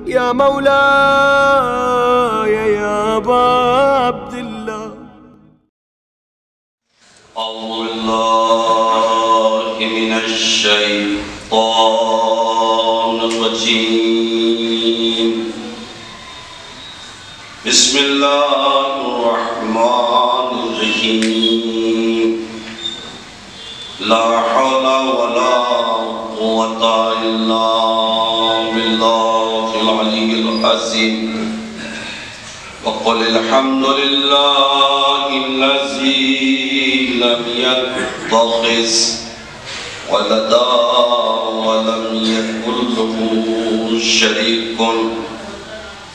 يا مولاي يا أبا عبد الله. أعوذ بالله من الشيطان الرجيم. بسم الله الرحمن الرحيم. لا حول ولا قوة إلا بالله العلي العظيم. وقل الحمد لله الذي لم يتخذ ولدا ولم يكن له شريك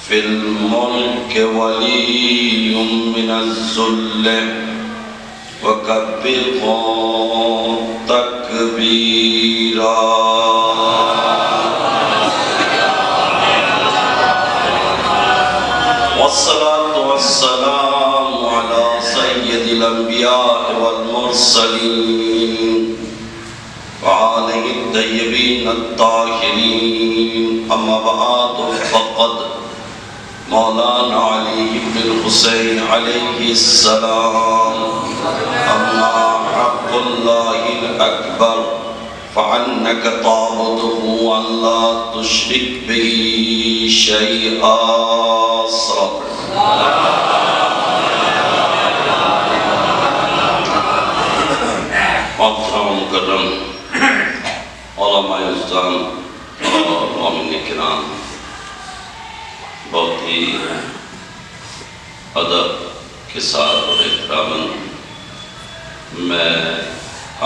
في الملك ولي من الذل وكبره تكبيرا. والصلاة والسلام على سيد الأنبياء والمرسلين وآله الطيبين الطاهرين. أما بعد فقد مولانا علي بن الحسين عليه السلام أما حق الله الأكبر فعنك تعبده وأن لا تشرك به شيئا. محترم مکرم علماء اعظم اور مومنین کرام، بہت ہی ادب کے ساتھ اور احترام میں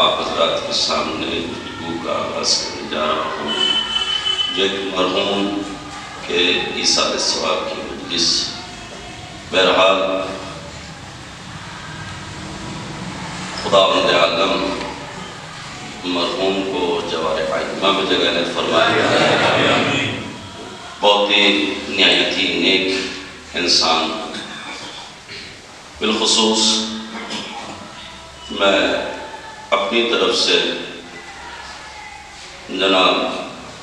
آپ حضرات کے سامنے گفتگو کا آغاز کرنے جا رہا ہوں، جو ایک مرحوم کے ایثار ثواب کی مجلس. بہرحال خداوند عالم مرحوم کو جوار قائمہ میں جگہ نے فرمایا ہے. بہت ہی نہایت ہی نیک انسان. بالخصوص میں اپنی طرف سے جناب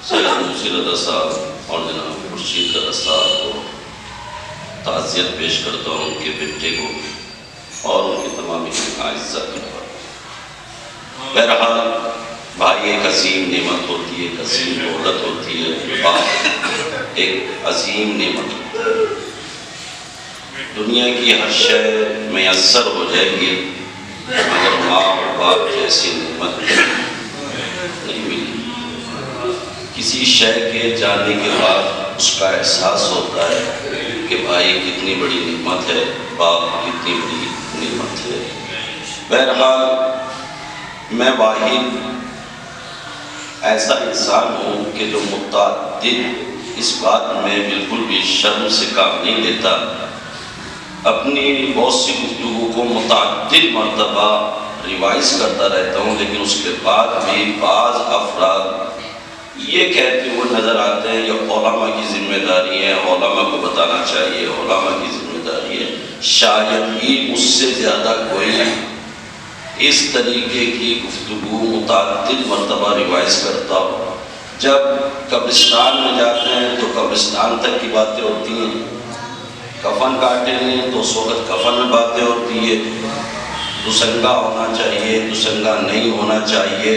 سید موسی رضا صاحب اور جناب خورشید رضا صاحب کو تعزیت پیش کرتا ہوں، ان کے بیٹے کو اور ان کی تمام عزت کرتا ہوں. بہرحال بھائی ایک عظیم نعمت ہوتی ہے، ایک عظیم دولت ہوتی ہے، باپ ایک عظیم نعمت ہوتی ہے. دنیا کی ہر شے میسر ہو جائے گی مگر ماں اور باپ جیسی نعمت نہیں ملی. کسی شے کے جانے کے بعد اس کا احساس ہوتا ہے کہ بھائی کتنی بڑی نعمت ہے، باپ کتنی بڑی نعمت ہے. بہرحال میں واحد ایسا انسان ہوں کہ جو متعدد اس بات میں بالکل بھی شرم سے کام نہیں لیتا. اپنی بہت سی گفتگو کو متعدد مرتبہ ریوائز کرتا رہتا ہوں، لیکن اس کے بعد بھی بعض افراد یہ کہتے ہوئے نظر آتے ہیں یہ علماء کی ذمہ داری ہے، علماء کو بتانا چاہیے، علماء کی ذمہ داری ہے. شاید ہی اس سے زیادہ کوئی اس طریقے کی گفتگو متعدد مرتبہ ریوائز کرتا ہو. جب قبرستان میں جاتے ہیں تو قبرستان تک کی باتیں ہوتی ہیں، کفن کاٹے ہیں تو اس وقت کفن میں باتیں ہوتی ہے، دوسنگا ہونا چاہیے، دوسنگا نہیں ہونا چاہیے،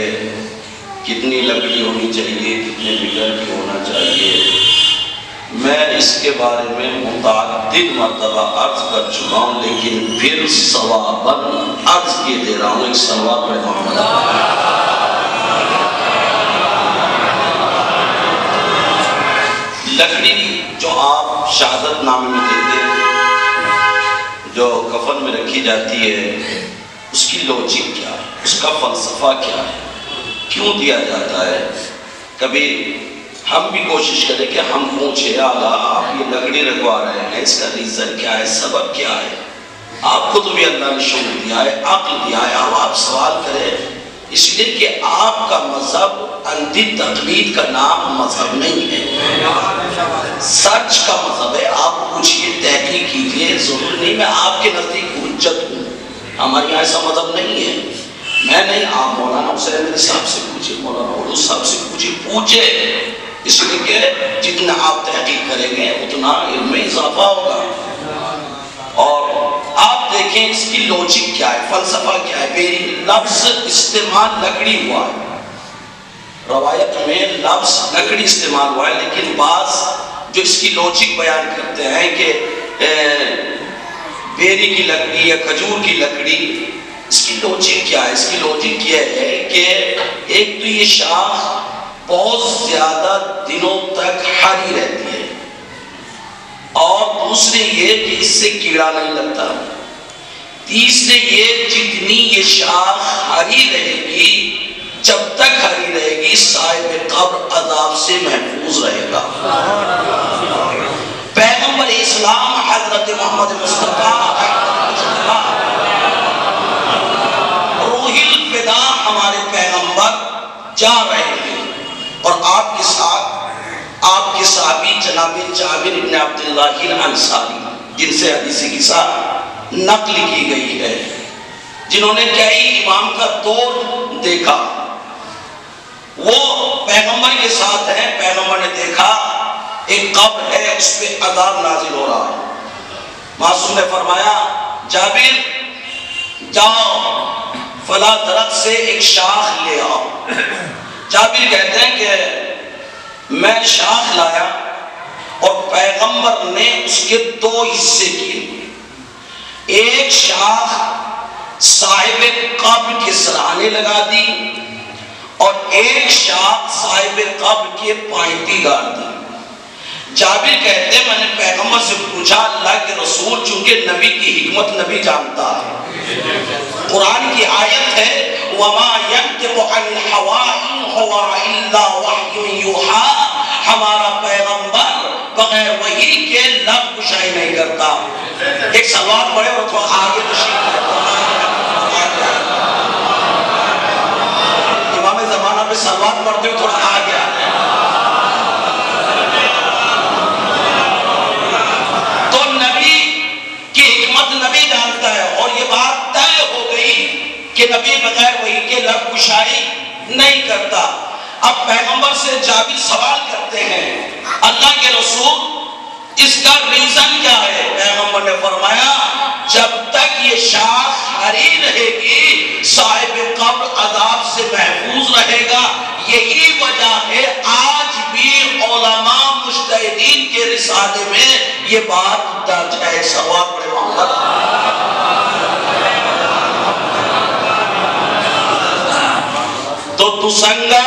کتنی لکڑی ہونی چاہیے، کتنے میٹر کی ہونا چاہیے. میں اس کے بارے میں متعدد مرتبہ عرض کر چکا ہوں، لیکن پھر ثواباً عرض کیے دے رہا ہوں. ایک ثواب ہے محمد لکڑی جو آپ شہادت نامے میں دیتے ہیں، جو کفن میں رکھی جاتی ہے، اس کی لوجک کیا ہے، اس کا فلسفہ کیا ہے، کیوں دیا جاتا ہے. کبھی ہم بھی کوشش کریں کہ ہم پوچھیں آقا آپ یہ لکڑی رکھوا رہے ہیں، اس کا ریزن کیا ہے، سبب کیا ہے. آپ کو تو بھی اللہ نے شعور دیا ہے، عقل دیا ہے. اب آپ سوال کریں اس لیے کہ آپ کا مذہب اندھی تقلید کا نام مذہب نہیں ہے، سچ کا مذہب ہے. آپ پوچھئے، تحقیق کیجئے. ضرور نہیں میں آپ کے نزدیک حجت ہوں، ہمارے یہاں ایسا مذہب نہیں ہے. میں نہیں، آپ مولانا حسین صاحب سے پوچھے، مولانا عروض صاحب سے پوچھے. اس لیے کہ جتنا آپ تحقیق کریں اتنا علم میں اضافہ ہوگا. اور آپ دیکھیں اس کی لوجک کیا ہے, فلسفہ کیا ہے. میری لفظ استعمال لکڑی ہوا ہے, روایت میں لفظ لکڑی استعمال ہوا ہے, لیکن بعض جو اس کی لوجک بیان کرتے ہیں کہ بیری کی لکڑی یا کھجور کی لکڑی, اس کی لوجک کیا ہے؟ اس کی لوجک یہ ہے کہ ایک تو یہ شاخ بہت زیادہ دنوں تک ہری رہتی ہے, اور دوسرے یہ کہ اس سے کیڑا نہیں لگتا, تیسرے یہ جتنی یہ شاخ ہری رہے گی, جب تک ہری رہے گی صاحب قبر عذاب سے محفوظ رہے گا. پیغمبر اسلام حضرت محمد مصطفیٰ روح الفدا ہمارے پیغمبر جا رہے ہیں, اور آپ کے ساتھ آپ کے صحابی جناب جابر بن عبداللہ الانصاری, جن سے حدیث قصہ نقل کی گئی ہے, جنہوں نے کئی امام کا دور دیکھا, وہ پیغمبر کے ساتھ ہیں. پیغمبر نے دیکھا ایک قبر ہے, اس پہ عذاب نازل ہو رہا ہے. معصوم نے فرمایا جابر جاؤ فلاں درخت سے ایک شاخ لے آؤ. جابر کہتے ہیں کہ میں شاخ لایا, اور پیغمبر نے اس کے دو حصے کیے. ایک شاخ صاحب قبر کے سرانے لگا دی, اور ایک شاخ صاحب قبر کے پائنتی گاڑ دی. جابر کہتے ہیں میں نے پیغمبر سے پوچھا اللہ کے رسول, چونکہ نبی کی حکمت نبی جانتا ہے, قرآن کی آیت ہے وَمَا يَنْتِقُ عَنِ الْحَوَىٰ إِنْ هُوَ إِلَّا وَحْيٌ يُوحَىٰ, ہمارا پیغمبر بغیر وحی کے لب کشائی نہیں کرتا. ایک سوال پڑھے اور تھوڑا آگے تشریف امام زمانہ پہ سلوات پڑھتے ہو, تھوڑا آ گیا. تو نبی کی حکمت نبی جانتا ہے, اور یہ بات طے ہو گئی کہ نبی بغیر وحی کے لب کشائی نہیں کرتا. اب پیغمبر سے جابر سوال کرتے ہیں اللہ کے رسول اس کا ریزن کیا ہے؟ پیغمبر نے فرمایا جب تک یہ شاخ ہری رہے گی صاحب قبر عذاب سے محفوظ رہے گا. یہی وجہ ہے آج بھی علماء مجتہدین کے رسالے میں یہ بات درج ہے. سوال پڑھے محمد. تو دوسنگا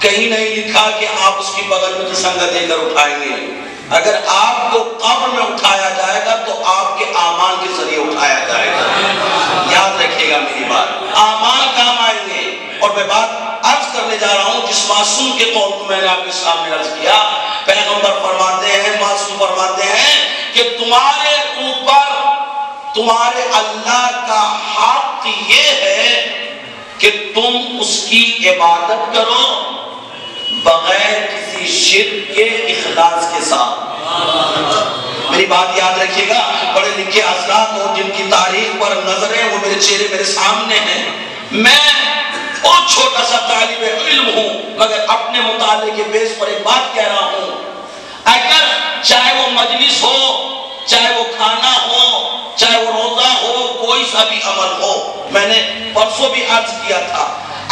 کہیں نہیں لکھا کہ آپ اس کی بغل میں دوسنگا دے کر اٹھائیں گے. اگر آپ کو قبر میں اٹھایا جائے گا تو آپ کے اعمال کے ذریعے اٹھایا جائے گا. یاد رکھیے گا میری بات, اعمال کام آئیں گے. اور میں بات عرض کرنے جا رہا ہوں جس معصوم کے قول کو میں نے آپ کے سامنے عرض کیا. پیغمبر فرماتے ہیں, معصوم فرماتے ہیں کہ تمہارے اوپر تمہارے اللہ کا حق یہ ہے کہ تم اس کی عبادت کرو بغیر کسی شرک کے اخلاص کے ساتھ. میری بات یاد رکھیے گا, پڑھے لکھے حضرات اور جن کی تاریخ پر نظریں وہ میرے چہرے میرے سامنے ہیں. میں بہت چھوٹا سا طالب علم ہوں, مگر اپنے مطالعے کے بیس پر ایک بات کہہ رہا ہوں. اگر چاہے وہ مجلس ہو, چاہے وہ کھانا ہو, چاہے وہ روزہ ہو, کوئی سا بھی عمل ہو, میں نے پرسوں بھی عرض کیا تھا,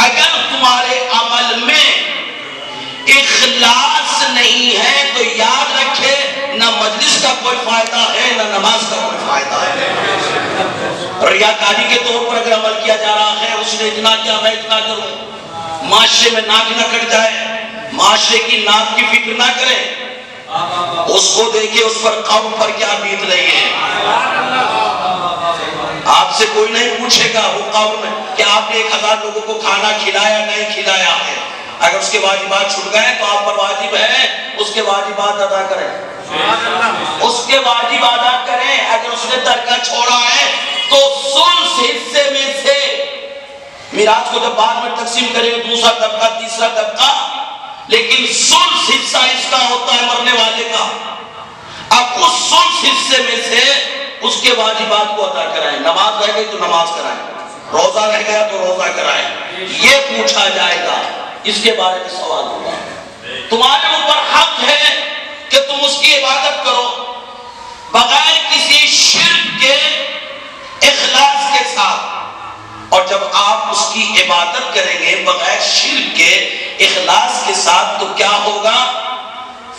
اگر تمہارے عمل میں اخلاص نہیں ہے تو یاد رکھے نہ مجلس کا کوئی فائدہ ہے نہ نماز کا کوئی فائدہ ہے. ریاکاری کے طور پر اگر عمل کیا جا رہا ہے, اس نے اتنا کیا میں اتنا کروں, معاشرے میں ناک نہ کٹ جائے, معاشرے کی ناک کی فکر نہ کرے, اس کو دیکھیں اس پر قوم پر کیا بیت رہی ہے. آپ سے کوئی نہیں پوچھے گا وہ قوم میں کہ آپ نے 1000 لوگوں کو کھانا کھلایا نہیں کھلایا ہے. اگر اس کے واجبات چھوٹ گئے تو آپ پر واجب ہے اس کے واجبات ادا کریں, اس کے واجب ادا کریں. اگر اس نے ترکہ چھوڑا ہے تو ثلث حصے میں سے میراث کو جب بعد میں تقسیم کریں گے دوسرا طبقہ تیسرا طبقہ, لیکن ثلث حصہ اس کا ہوتا ہے مرنے والے کا. اب اس ثلث حصے میں سے اس کے واجبات کو ادا کرائیں. نماز رہ گئی تو نماز کرائیں, روزہ رہ گیا تو روزہ کرائیں. یہ پوچھا جائے گا, اس کے بارے میں سوال ہوگا. تمہارے اوپر حق ہے کہ تم اس کی عبادت آپ اس کی عبادت کریں گے بغیر شرک کے اخلاص کے ساتھ تو کیا ہوگا؟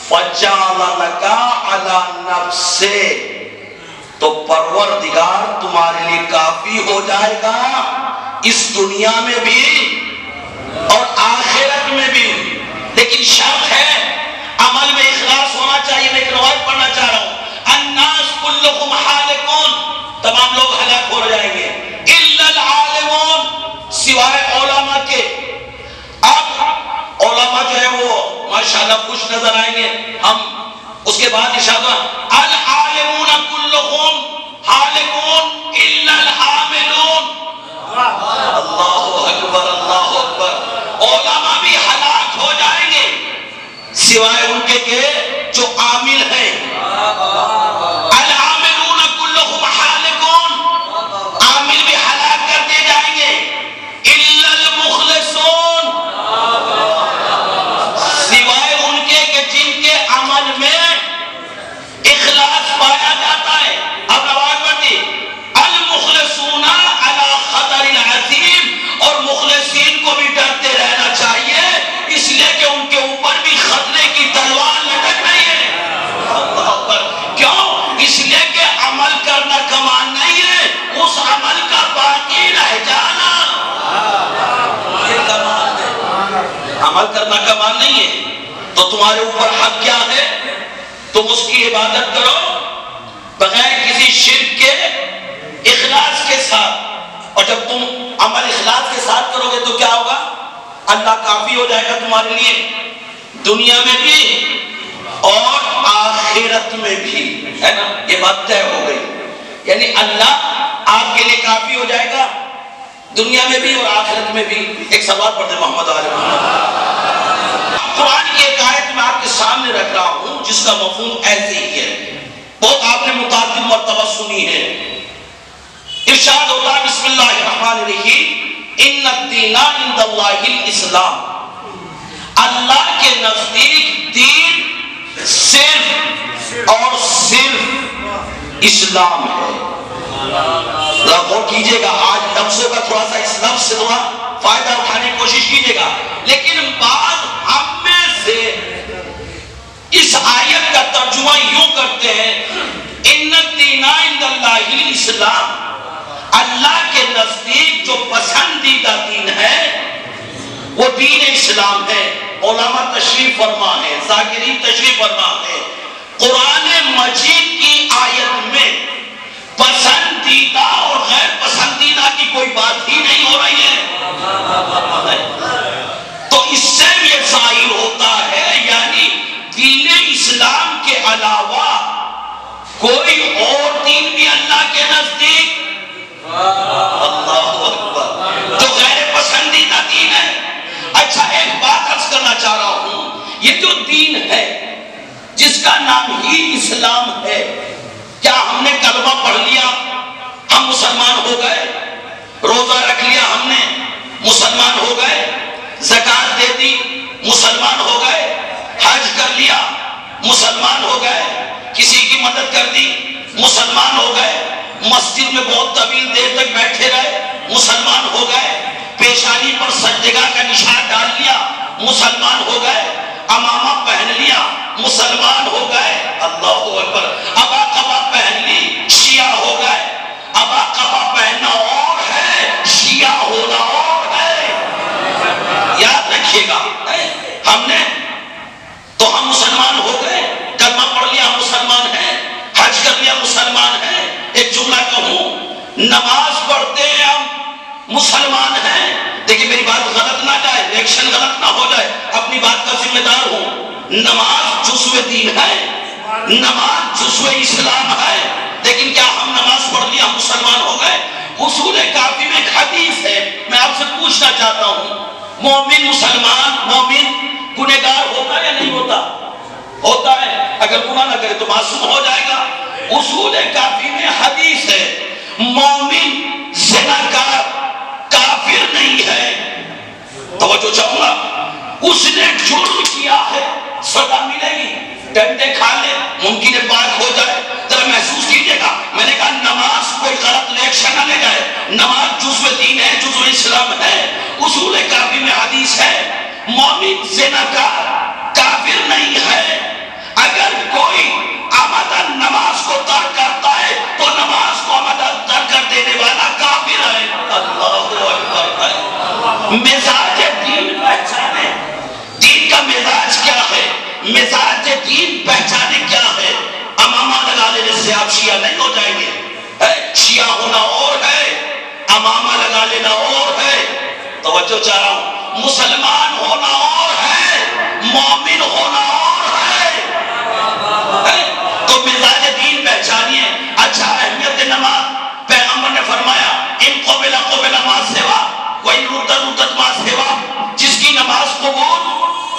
فَجَعَلَ لَكَ عَلَى نَفْسِهِ، تو پروردگار تمہارے لیے کافی ہو جائے گا اس دنیا میں بھی اور آخرت میں بھی۔ لیکن شرط ہے عمل میں اخلاص ہونا چاہیے۔ میں ایک روایت پڑھنا چاہ رہا ہوں، الناس کلکم حالکون، تمام لوگ ہلاک ہو جائیں گے، الا العالمون، سوائے علماء کے۔ اب علماء جو ہے وہ ماشاءاللہ خوش نظر آئیں گے ہم، اس کے بعد ارشاد العالمون کلکم حالکون الا الحاملون۔ اللہ اکبر اللہ اکبر، علماء بھی ہلاک ہو جائیں گے سوائے ان کے کہ جو عامل ہیں۔ العاملون کلہم حالکون، عامل بھی ہلاک کر دیے جائیں گے، الا المخلصون، سوائے ان کے کہ جن کے عمل میں اخلاص پایا جاتا ہے۔ اب روایت بڑھتی، المخلصون علی خطر العظیم، اور مخلصین کو بھی ڈرتے رہنا چاہیے اس لیے کہ ان کے اوپر بھی خطرے کی تلوار لٹک رہی ہے۔ اللہ اکبر، کیوں؟ اس لیے کہ عمل کرنا کمال نہیں ہے، اس عمل کا باقی رہ جانا یہ کمال ہے۔ عمل کرنا کمال نہیں ہے، تو تمہارے اوپر حق کیا ہے؟ تم اس کی عبادت کرو بغیر کسی شرک کے، اخلاص کے ساتھ، اور جب تم عمل اخلاص کے ساتھ کرو گے تو کیا ہوگا؟ اللہ کافی ہو جائے گا تمہارے لیے دنیا میں بھی اور آخرت میں بھی، ہے نا؟ یہ بات طے ہو گئی، یعنی اللہ آپ کے لیے کافی ہو جائے گا دنیا میں بھی اور آخرت میں بھی۔ ایک سوال پڑھتے محمد آل محمد۔ قرآن کی ایک آیت میں آپ کے سامنے رکھ رہا ہوں جس کا مفہوم ایسے ہی ہے، بہت آپ نے متعدد مرتبہ سنی ہے۔ ارشاد ہوتا ہے بسم اللہ الرحمن الرحیم، ان الدین عند اللہ الاسلام، اللہ کے نزدیک دین صرف اور صرف اسلام ہے۔ غور کیجئے گا، آج لفظوں کا تھوڑا سا اس لفظ سے تھوڑا فائدہ اٹھانے کی کوشش کیجئے گا، لیکن بعض ہم میں سے اس آیت کا ترجمہ یوں کرتے ہیں، ان الدین عند اللہ الاسلام، اللہ کے نزدیک جو پسندیدہ دین ہے وہ دین اسلام ہے۔ علماء تشریف فرما ہے، ذاکرین تشریف فرما ہے، قرآن مجید کی آیت میں پسندیدہ اور غیر پسندیدہ کی کوئی بات ہی نہیں ہو رہی ہے۔ تو اس سے یہ ظاہر ہوتا ہے یعنی دین اسلام کے علاوہ کوئی اور دین بھی اللہ کے نزدیک اللہ اکبر جو غیر پسندیدہ دین ہے۔ اچھا ایک بات عرض کرنا چاہ رہا ہوں، یہ جو دین ہے جس کا نام ہی اسلام ہے، کیا ہم نے کلمہ پڑھ لیا ہم مسلمان ہو گئے؟ روزہ رکھ لیا ہم نے مسلمان ہو گئے؟ زکوٰۃ دے دی مسلمان ہو گئے؟ حج کر لیا مسلمان ہو گئے؟ کسی کی مدد کر دی مسلمان ہو گئے؟ مسجد میں بہت طویل دیر تک بیٹھے رہے مسلمان ہو گئے؟ پیشانی پر سجدگاہ کا نشان ڈال لیا مسلمان ہو گئے؟ امامہ پہن لیا مسلمان ہو گئے؟ اللہ اکبر، ابا قبا پہن لی شیعہ ہو گئے؟ ابا قبا پہننا اور ہے، شیعہ ہونا اور ہے، یاد رکھیے گا۔ ہم نے تو ہم مسلمان ہو گئے، کلمہ پڑھ لیا مسلمان ہیں، حج کر لیا مسلمان ہیں۔ ایک جملہ کہوں، نماز پڑھتے ہیں ہم مسلمان ہیں، لیکن میری بات غلط نہ جائے، ریاکشن غلط نہ ہو جائے، اپنی بات کا ذمہ دار ہوں۔ نماز جزو دین ہے، نماز جزو اسلام ہے، لیکن کیا ہم نماز پڑھ لیا مسلمان ہو گئے؟ اصول کافی میں ایک حدیث ہے، میں آپ سے پوچھنا چاہتا ہوں، مومن مسلمان مومن گنہگار ہوتا ہے یا نہیں ہوتا؟ ہوتا ہے، اگر گناہ نہ کرے تو معصوم ہو جائے گا۔ اصول کافی میں حدیث ہے، مومن زناکار کافر نہیں ہے۔ توجہ چاہوں گا، اس نے جرم کیا ہے سزا ملے گی، ڈنڈے کھا لے ممکن ہے پاک ہو جائے۔ ذرا محسوس کیجئے گا، میں نے کہا نماز کوئی غلط ریاکشن نہ لے جائے، نماز جزو دین ہے، جزو اسلام وسلم ہے. اصول کافی میں حدیث ہے مومن زناکار کافر نہیں ہے. اگر کوئی عمدن نماز کو ترک کرتا ہے تو نماز کو عمدن ترک کر دینے والا کافر ہے. اللہ اکبر. مزاج دین پہچانے. دین کا مزاج کیا ہے؟ مزاج دین پہچانے کیا ہے؟ امامہ لگا لینے سے آپ شیعہ نہیں ہو جائیں گے. شیعہ ہونا اور ہے، امامہ لگا لینا اور ہے. توجہ چاہ رہا ہوں. مسلمان ہونا اور ہے، مومن ہونا اور ہے. تو مزاج دین پہچانیے. اچھا اہمیت نماز. پیغمبر نے فرمایا ان قبل ما سوا وَإِن رُدَّتْ مَا سِوَا. جس کی نماز قبول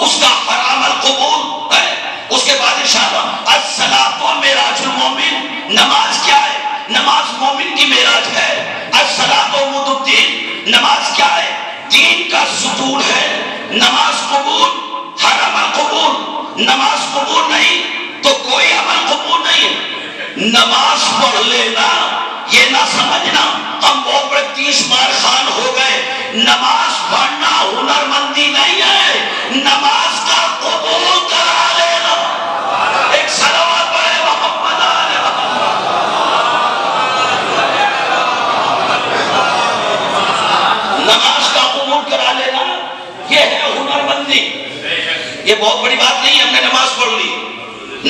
اس کا ہر عمل قبول ہے. اس کے بعد انشاءاللہ الصلاۃ معراج المومن. نماز کیا ہے؟ نماز مومن کی معراج ہے. الصلاۃ عمود الدین. نماز کیا ہے؟ دین کا ستون ہے. نماز قبول ہر عمل قبول. نماز قبول نہیں تو کوئی عمل قبول نہیں. نماز پڑھ لینا یہ نہ سمجھنا ہم بہت بڑے 30 مار خان ہو گئے. نماز پڑھنا ہنر مندی نہیں ہے، نماز کا قبول کرا لینا. ایک صلوات پڑھے محمد علیہ نماز کا قبول کرا لینا یہ ہے ہنر مندی. یہ بہت بڑی بات نہیں ہے ہم نے نماز پڑھ لی.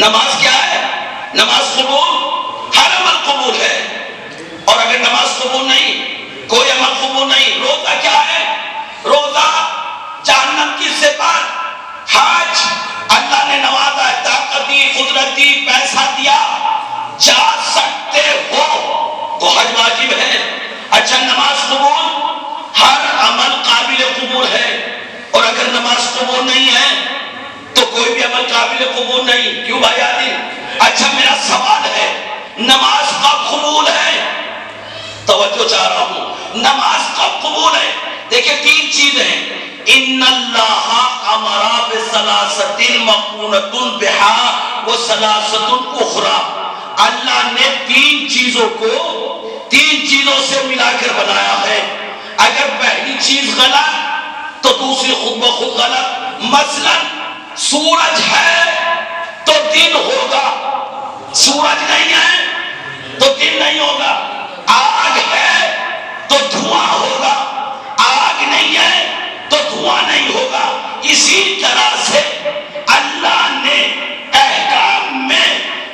نماز کیا ہے؟ نماز قبول ہر عمل قبول ہے. اور اگر نماز قبول نہیں کوئی عمل قبول نہیں. روزہ کیا ہے؟ روزہ جہنم کی سپر. حج اللہ نے نوازا ہے، طاقت دی، قدرت دی، پیسہ دیا، جا سکتے ہو تو حج واجب ہے. اچھا نماز قبول ہر عمل قابل قبول ہے. اور اگر نماز قبول نہیں ہے تو کوئی بھی عمل قابل قبول نہیں. کیوں بھائی عادی؟ اچھا میرا سوال ہے نماز کب قبول ہے؟ توجہ چاہ رہا ہوں. نماز کب قبول ہے؟ دیکھیں 3 چیزیں. ان اللہ امر بثلاثۃ مقرونۃ بہا وثلاثۃ اخرى. اللہ نے 3 چیزوں کو 3 چیزوں سے ملا کر بنایا ہے. اگر پہلی چیز غلط تو دوسری خود بخود غلط. مثلا سورج ہے تو دن ہوگا، سورج نہیں ہے تو دن نہیں ہوگا. آگ ہے تو دھواں ہوگا، آگ نہیں ہے تو دھواں نہیں ہوگا. اسی طرح سے اللہ نے احکام میں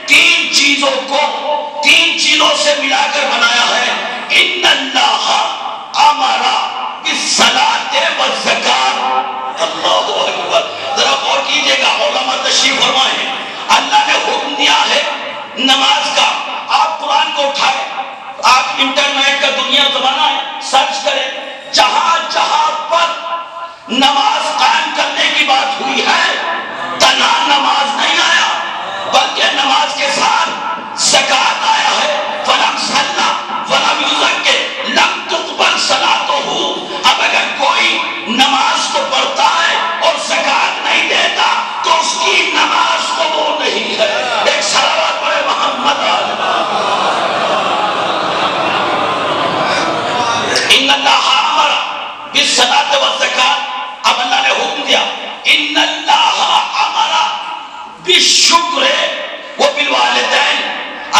3 چیزوں کو 3 چیزوں سے ملا کر بنایا ہے. ان اللہ امر بالصلاۃ والزکاۃ. اللہ اکبر. ذرا غور کیجئے گا، علماء تشریف فرمائیں. اللہ نے حکم دیا ہے نماز کا. آپ قرآن کو اٹھائیں، آپ انٹرنیٹ کا دنیا زمانہ ہے، سرچ کریں. جہاں جہاں پر نماز قائم کرنے کی بات ہوئی ہے تنہا نماز نہیں آیا بلکہ نماز کے ساتھ زکوٰۃ آیا ہے. فلم صلی ولم یزکِ لم تقبل صلاتہ. اب اگر کوئی نماز کو پڑھتا ہے اور زکوٰۃ نہیں دیتا تو اس کی نماز قبول نہیں ہے. ایک صلوات پڑھے محمد علیہ. ان اللہ امر بالصلاۃ والزکاۃ. اب اللہ نے حکم دیا ان اللہ امر بالشکر وبالوالدین.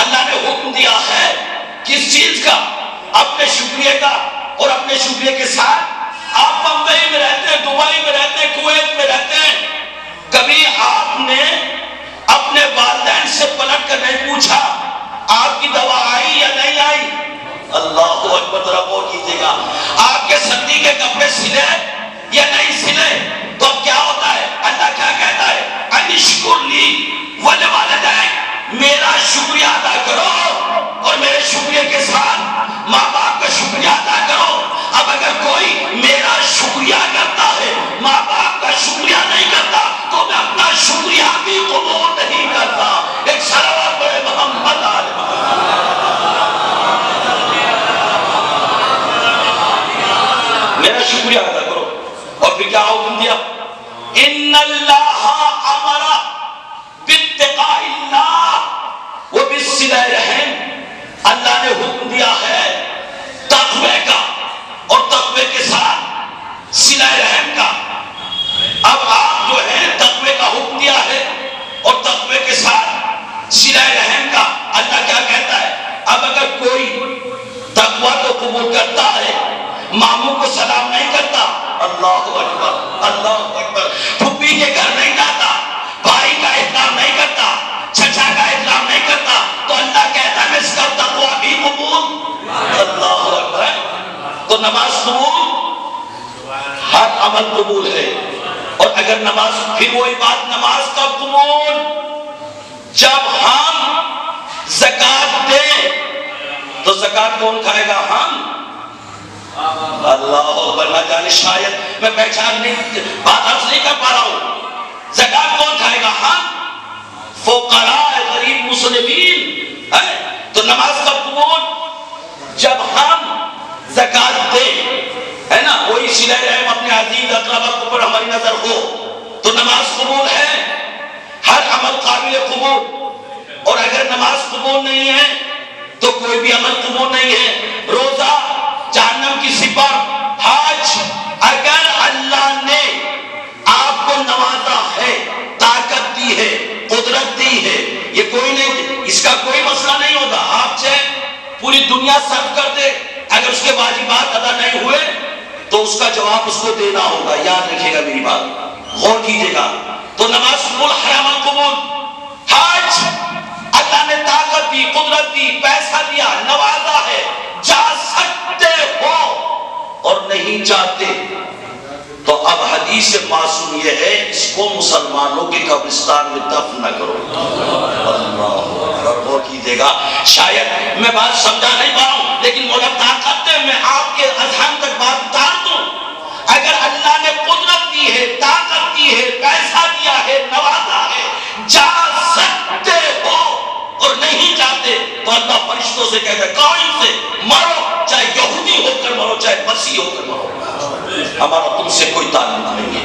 اللہ نے حکم دیا ہے کس چیز کا؟ اپنے شکریہ کا. اور اپنے شکریہ کے ساتھ آپ بمبئی میں رہتے ہیں، دبئی میں رہتے ہیں، کویت میں رہتے ہیں، کبھی آپ نے اپنے والدین سے پلٹ کر نہیں پوچھا آپ کی دوا آئی یا نہیں آئی؟ اللہ اکبر. ذرا غور کیجیے گا. آپ کے سردی کے کپڑے سلے یا نہیں سلے تو اب کیا ہوتا ہے؟ اللہ کیا کہتا ہے؟ انشکر لی ولوالدیک. میرا شکریہ ادا کرو اور میرے شکریہ کے ساتھ ماں باپ کا شکریہ ادا کرو. اب اگر کوئی میرا شکریہ کرتا ہے ماں باپ کا شکریہ نہیں کرتا تو میں اپنا شکریہ بھی قبول نہیں کرتا. ایک صلوات پڑھے محمد علیہ. میرا شکریہ ادا کرو. اور پھر کیا حکم دیا؟ ان اللہ امر باتقاء اللہ وبالصلہ رحم. اللہ نے حکم دیا ہے تقوی کا اور تقوی کے ساتھ صلہ رحم کا اب آپ جو ہے تقوی کا حکم دیا ہے اور تقوی کے ساتھ صلہ رحم کا اللہ کیا کہتا ہے؟ اب اگر کوئی تقوی تو قبول کرتا ہے ماموں کو سلام نہیں کرتا، اللہ اکبر اللہ اکبر، پھپھی کے گھر نہیں جاتا، بھائی کا احترام نہیں کرتا، چچا کا احترام نہیں کرتا، تو اللہ کہتا ہے میں اس کا تقوی بھی قبول، اللہ اکبر۔ تو نماز قبول، ہر عمل قبول ہے۔ اور اگر نماز، پھر وہی بات، نماز کا قبول جب ہم زکات دیں تو زکات کون کھائے گا؟ ہم، اللہ اکبر۔ نہ جانے شاید میں پہچان نہیں، بات عرض نہیں کر پا رہا ہوں، زکات کون کھائے گا؟ ہم، فقراء غریب مسلمین ہے۔ تو نماز کا قبول جب ہم زکات دیں، ہے نا، وہی صلہ رحم اپنے عزیز اقربا کے اوپر ہماری نظر ہو تو نماز قبول ہے، ہر عمل قابل قبول۔ اور اگر نماز قبول نہیں ہے تو کوئی بھی عمل قبول نہیں ہے۔ روزہ جہنم کی سپر، حج اگر اللہ نے آپ کو نوازا ہے، طاقت دی ہے، قدرت دی ہے، یہ کوئی نہیں، اس کا کوئی مسئلہ نہیں ہوگا، آپ چاہے پوری دنیا صرف کر دے، اگر اس کے واجبات ادا نہیں ہوئے تو اس کا جواب اس کو دینا ہوگا۔ یاد رکھیے گا میری بات، غور کیجیے گا۔ تو نماز قبول، ہر عمل قبول۔ حج اللہ نے طاقت دی، قدرت دی، پیسہ دیا، نوازا ہے، جا سکتے ہو اور نہیں جاتے تو اب حدیث معصوم یہ ہے، اس کو مسلمانوں کے قبرستان میں دفن نہ کرو۔ اللہ غور کیجیے گا، شاید میں بات سمجھا نہیں پا رہا ہوں لیکن مولا طاقت ہے، میں آپ کے اذہان تک بات اتار دوں۔ اگر اللہ نے قدرت دی ہے، طاقت دی ہے، پیسہ دیا ہے، نوازا ہے، جا سکتے ہو اور نہیں جاتے تو اللہ فرشتوں سے کہتا ہے قائم سے مرو، چاہے یہودی ہو کر مرو، چاہے مسیح ہو کر مرو، ہمارا تم سے کوئی تعلق نہیں ہے۔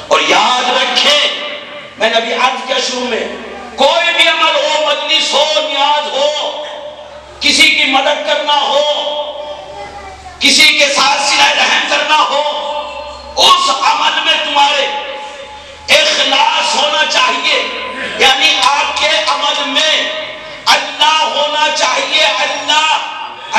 اور یاد رکھیں، میں نے ابھی عرض کیا شروع میں، کوئی بھی عمل ہو، مجلس ہو، نیاز ہو، کسی کی مدد کرنا ہو، کسی کے ساتھ صلہ رحم کرنا ہو، اس عمل میں تمہارے اخلاص ہونا چاہیے، یعنی آپ کے عمل میں اللہ ہونا چاہیے۔ اللہ،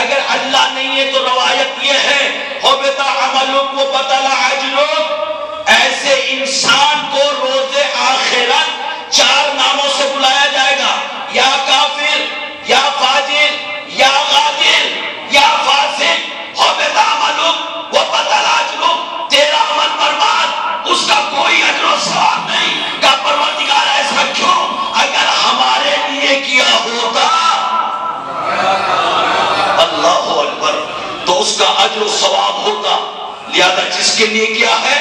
اگر اللہ نہیں ہے تو روایت یہ ہے حبط عملک وبطل اجرک، ایسے انسان کو روز آخرت 4 ناموں سے بلایا جائے گا، یا کافر، یا فاجر، یا غادر، یا فاسق۔ حبط عملک وبطل اجرک، تیرا عمل برباد، اس کا کوئی اجر و ثواب نہیں۔ کہ پروردگار ایسا کیوں؟ اگر ہمارے لیے کیا ہوتا اللہ اکبر تو اس کا اجر و ثواب ہوتا، لہذا جس کے لیے کیا ہے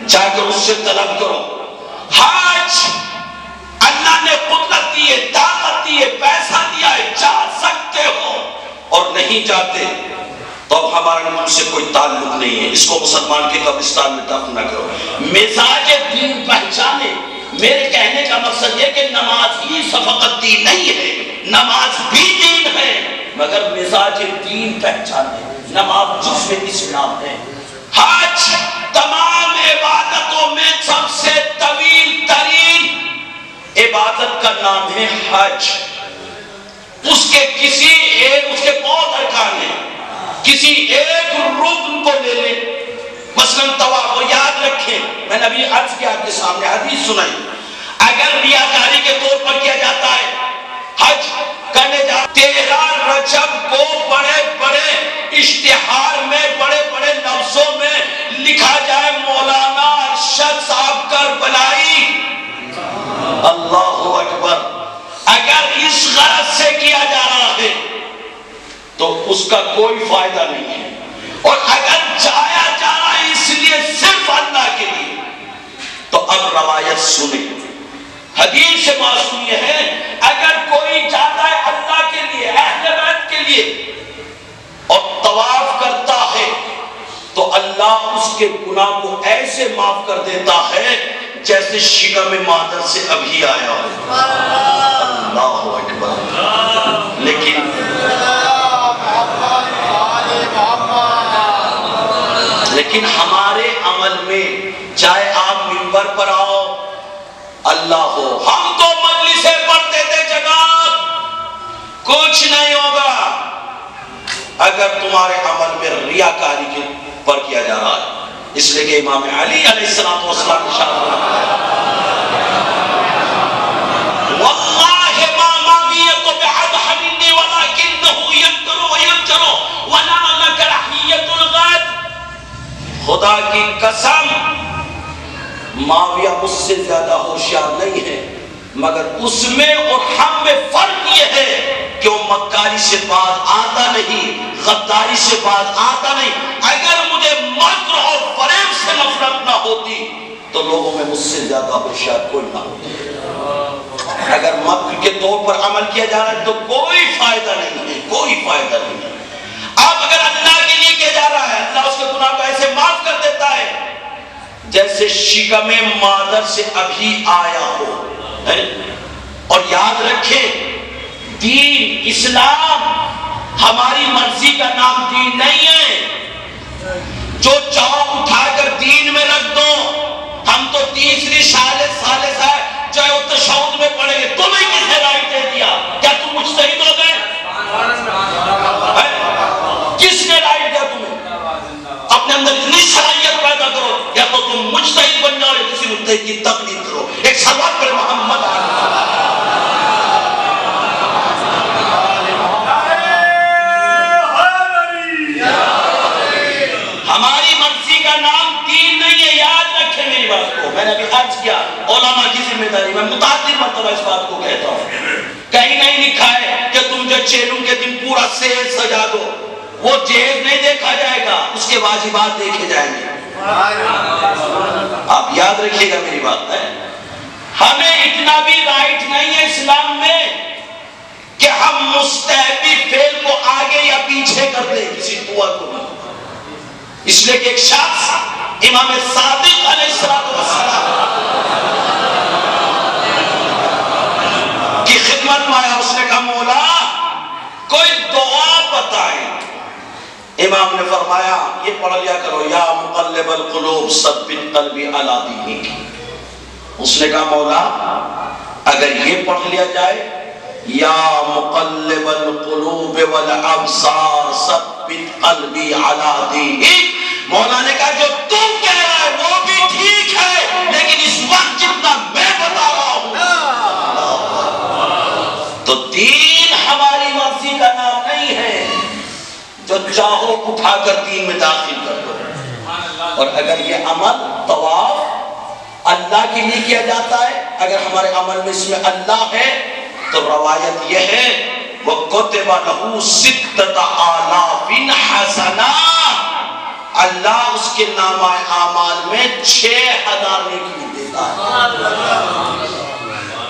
جا کر اس سے طلب کرو۔ حج اللہ نے قدرت دی ہے، طاقت دی ہے، پیسہ دیا ہے، جا سکتے ہو اور نہیں جاتے تو اب ہمارا ان سے کوئی تعلق نہیں ہے، اس کو مسلمان کے قبرستان میں دفن نہ کرو۔ مزاج دین پہچانے، میرے کہنے کا مقصد یہ کہ نماز ہی فقط دین نہیں ہے، نماز بھی دین ہے، مگر مزاج دین پہچانے، نماز جس میں اسلام ہے۔ حج تمام عبادتوں میں سب سے طویل ترین عبادت کا نام ہے حج۔ اس کے بہت ارکان ہیں، کسی ایک رکن کو لے لیں، مثلا طواف، یاد رکھیں میں نے ابھی عرض کیا آپ کے سامنے حدیث سنائی، اگر ریاکاری کے طور پر کیا جاتا ہے حج کرنے جا 13 رجب کو بڑے بڑے اشتہار میں، بڑے بڑے لفظوں میں لکھا جائے مولانا ارشد صاحب کربلائی، اللہ اکبر، اگر اس غرض سے کیا جا رہا ہے تو اس کا کوئی فائدہ نہیں ہے، اور اگر جایا جا رہا ہے اس لیے صرف اللہ کے لیے تو اب روایت سنیں۔ حدیث معصوم یہ ہے، اگر کوئی جاتا ہے اللہ کے لیے، اہل بیت کے لیے، اور طواف کرتا ہے تو اللہ اس کے گناہ کو ایسے معاف کر دیتا ہے جیسے شکم مادر سے ابھی آیا ہو۔ اللہ اکبر۔ لیکن ہمارے عمل میں چاہے آپ منبر پر آؤ اللہ ہو، ہم تو مجلسیں پڑھتے تھے جناب، کچھ نہیں ہوگا اگر تمہارے عمل میں ریاکاری کے پر کیا جا رہا ہے. اس لیے کہ امام علی علیہ السلام ارشاد واللہ ما ماویۃ بعدحمنی ولکنہ یقدر ویبجر ولا لک رحیۃ الغد. خدا کی قسم معاویہ مجھ سے زیادہ ہوشیار نہیں ہے، مگر اس میں اور ہم میں فرق یہ ہے کہ وہ مکاری سے بات آتا نہیں، غداری سے بات آتا نہیں. اگر مجھے مکر اور فریب سے نفرت نہ ہوتی تو لوگوں میں مجھ سے زیادہ ہوشیار کوئی نہ ہوتا. اگر مکر کے طور پر عمل کیا جا رہا ہے تو کوئی فائدہ نہیں ہے، کوئی فائدہ نہیں ہے. اب اگر اللہ کے لیے کیا جا رہا ہے اللہ اس کے گناہ کو ایسے معاف کر دیتا ہے جیسے شکم مادر سے ابھی آیا ہو. اور یاد رکھیں دین اسلام ہماری مرضی کا نام دین نہیں ہے جو چاہو اٹھا کر دین میں رکھ دو. ہم تو تیسری ثالث ہے چاہے وہ تشہد میں پڑھیں گے. تمہیں کس نے رائٹ دے دیا؟ کیا تم مجتہد ہو گئے؟ کس نے رائٹ دیا تمہیں؟ اپنے اندر اتنی صلاحیت پیدا کرو، یا تو تم مجتہد بن جاؤ یا کسی مجتہد کی تقلید کرو. ایک سوال پر محمد ہماری مرضی کا نام دین نہیں ہے. یاد رکھیں میری بات کو، میں نے ابھی عرض کیا علماء کی ذمہ داری، میں متعدد مرتبہ اس بات کو کہتا ہوں. کہیں نہیں لکھا ہے کہ تم جو چیلوں کے دن پورا سیل سجا دو، وہ جیز نہیں دیکھا جائے گا، اس کے واجبات دیکھے جائیں گے. آپ یاد رکھیے گا میری بات ہے. ہمیں اتنا بھی رائٹ نہیں ہے اسلام میں کہ ہم مستحبی فعل کو آگے یا پیچھے کر دیں کسی دعا کو. اس لیے کہ ایک شخص امام صادق علیہ السلام کی خدمت میں آیا. اس نے کہا مولا کوئی دعا بتائیں. امام نے فرمایا یہ پڑھ لیا کرو یا مقلب القلوب ثبت قلبی علی دینک. اس نے کہا مولا اگر یہ پڑھ لیا جائے یا مقلب القلوب والابصار ثبت قلبی علی دینک، مولا نے کہا جو تم کہہ رہا ہے وہ بھی ٹھیک ہے لیکن اس وقت جتنا میں بتا رہا ہوں تو دین ہماری مرضی کا نام نہیں ہے جو چاہو اٹھا کر دین میں داخل کر دو. اور اگر یہ عمل طواف اللہ کے لیے کیا جاتا ہے، اگر ہمارے عمل میں اس میں اللہ ہے تو روایت یہ ہے وَكُتِبَ لَهُ 6,000 حَسَنَةً، اللہ اس کے نامہ اعمال میں 6,000 نیکی دیتا ہے.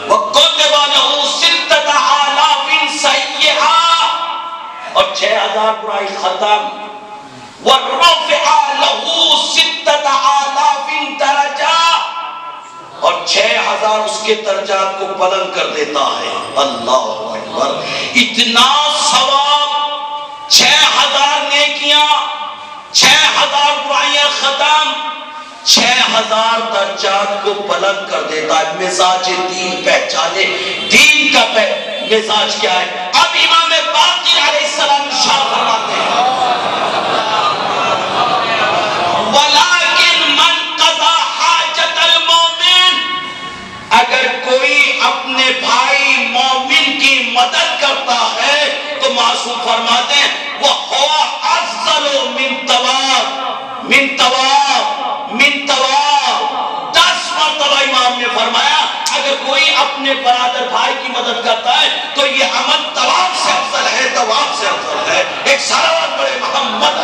وَكُتِبَ لَهُ 6,000 سَيِّئَةً، اور 6,000 برائی ختم. وَرَفِعَ لَهُ 6,000 دَرَجَةً، اور 6,000 اس کے درجات کو بلند کر دیتا ہے. اللہ اکبر. اتنا ثواب، 6,000 نیکیاں، 6,000 برائیاں ختم، 6,000 درجات کو بلند کر دیتا ہے. مزاج دین پہچانے، دین کا مزاج کیا ہے. اب امام باقر علیہ السلام ارشاد فرماتے ہیں وَلَكِنْ مَنْ قَضَى حَاجَةَ الْمُؤْمِنِ، اگر کوئی اپنے بھائی مومن کی مدد کرتا ہے تو معصوم فرماتے ہیں وَهُوَ أَفْضَلُ مِنْ طَوَافٍ. 10 مرتبہ امام نے فرمایا اگر کوئی اپنے برادر بھائی کی مدد کرتا ہے تو یہ عمل طواف سے افضل ہے، طواف سے افضل ہے. ایک صلوات پڑھے محمد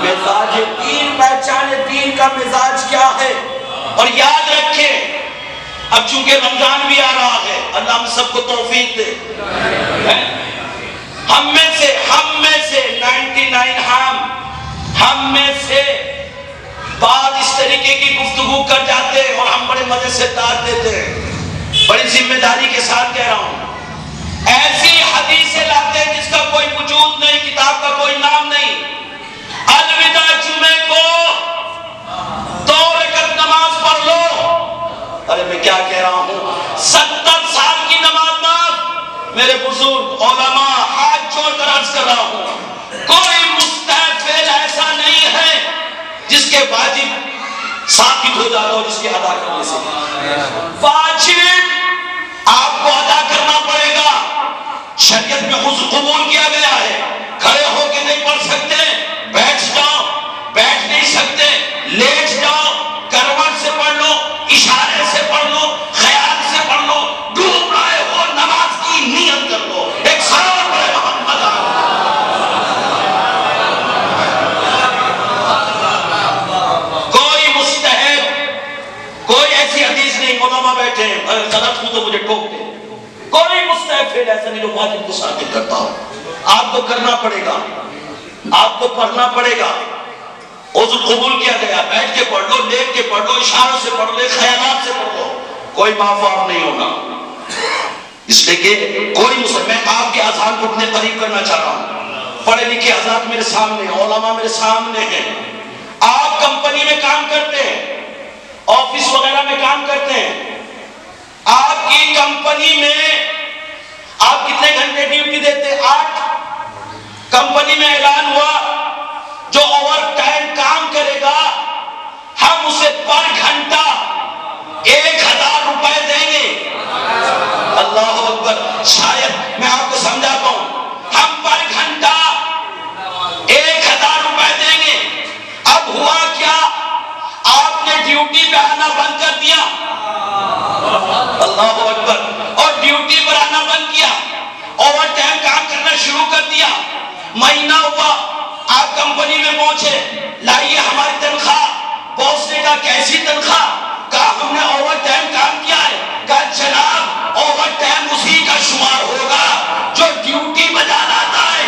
مزاج دین پہچانے دین کا مزاج کیا ہے. اور یاد رکھیں اب چونکہ رمضان بھی آ رہا ہے، اللہ ہم سب کو توفیق دے. ہم میں سے 99 ہم میں سے بعد اس طریقے کی گفتگو کر جاتے ہیں اور ہم بڑے مزے سے داد دیتے ہیں. بڑی ذمہ داری کے ساتھ کہہ رہا ہوں ایسی حدیثیں لاتے ہیں جس کا کوئی وجود نہیں، کتاب کا کوئی نام نہیں. الوداع جمعے کو 2 رکعت نماز پڑھ لو. ارے میں کیا کہہ رہا ہوں، 70 سال کی نماز معاف. میرے بزرگ علماء ہاتھ جوڑ کر عرض کر رہا ہوں، کوئی مستحب فعل ایسا نہیں ہے جس کے واجب ثابت ہو جاتا ہو جس کے ادا کرنے سے. واجب آپ کو ادا کرنا پڑے گا. شریعت میں عذر قبول کیا گیا ہے. کھڑے ہو کے نہیں پڑھ سکتے، بیٹھ جاؤ. بیٹھ نہیں سکتے، لیٹ جاؤ. کروٹ سے پڑھ لو، اشارے سے پڑھ لو، خیال سے پڑھ لو. ڈوب رہے ہو نماز کی نیت کر لو. ایک سال پڑھے محمد کوئی مستحب، کوئی ایسی حدیث نہیں. علماء بیٹھے ہیں، اگر غلط ہوں تو مجھے ٹوک دیں. کوئی مستحب فعل ایسا نہیں جو واجب کو ثابت کرتا ہو. آپ کو کرنا پڑے گا، آپ کو پڑھنا پڑے گا. عذر قبول کیا گیا، بیٹھ کے پڑھ لو، لیٹ کے پڑھ لو، اشاروں سے پڑھ لو، خیالات سے پڑھ لو. کوئی معاف نہیں ہوگا. اس لیے کہ کوئی مسلم، میں آپ کے اذان کو اپنے قریب کرنا چاہ رہا ہوں. پڑھے لکھے حضرات میرے سامنے ہیں، علماء میرے سامنے ہیں. آپ کمپنی میں کام کرتے ہیں، آفس وغیرہ میں کام کرتے ہیں. آپ کی کمپنی میں آپ کتنے گھنٹے ڈیوٹی دیتے؟ 8. کمپنی میں اعلان ہوا جو اوور ٹائم کام کرے گا ہم اسے پر گھنٹہ 1000 روپے دیں گے. اللہ اکبر. شاید میں آپ کو سمجھا پاؤں. ہم پر گھنٹہ 1000 روپے دیں گے. اب ہوا کیا، آپ نے ڈیوٹی پہ آنا بند کر دیا. اللہ اکبر. اور ڈیوٹی پر آنا بند کیا، اوور ٹائم کام کرنا شروع کر دیا. مہینہ ہوا، آپ کمپنی میں پہنچے، لائیے ہماری تنخواہ. باس نے کہا کیسی تنخواہ؟ کہا ہم نے اوور ٹائم کام کیا ہے. کہا جناب اوور ٹائم اسی کا شمار ہوگا جو ڈیوٹی بجا لاتا ہے.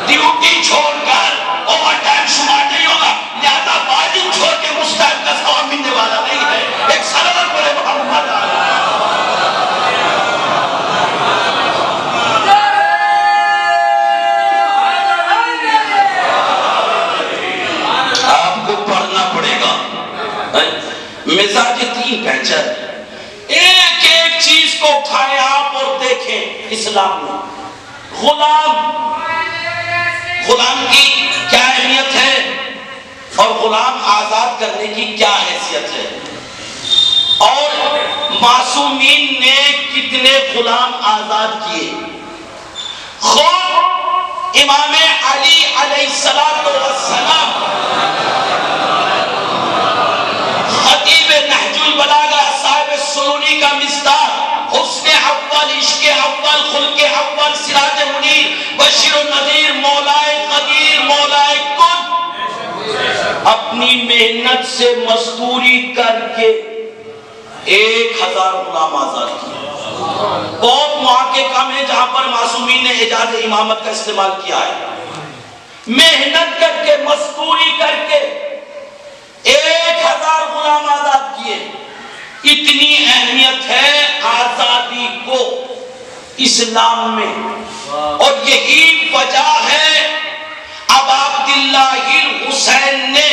ڈیوٹی چھوڑ کر اوور ٹائم شمار نہیں ہوگا. لہذا واجب چھوڑ کے مستحب کا ثواب ملنے والا نہیں ہے. ایک سلام پڑھے محمد. آپ کو پڑھنا پڑے گا. مزاج 3 پہچان، ایک ایک چیز کو اٹھائیں آپ اور دیکھیں. اسلام میں غلام کی کیا اہمیت ہے اور غلام آزاد کرنے کی کیا حیثیت ہے، اور معصومین نے کتنے غلام آزاد کیے. خود امام علی علیہ السلام خطیب نہج البلاغہ صاحب سلونی کا مصداق، حسن اول، عشق اول، خلق اول، سراج منیر، بشیر و نذیر، مولائے قدیر، مولائے کن، اپنی محنت سے مزدوری کر کے 1000 غلام آزاد کیے. بہت مواقع کم ہیں جہاں پر معصومین نے اجازت امامت کا استعمال کیا ہے. محنت کر کے، مزدوری کر کے 1000 غلام آزاد کیے. اتنی اہمیت ہے آزادی کو اسلام میں، اور یہی وجہ ہے اب عبداللہ الحسین نے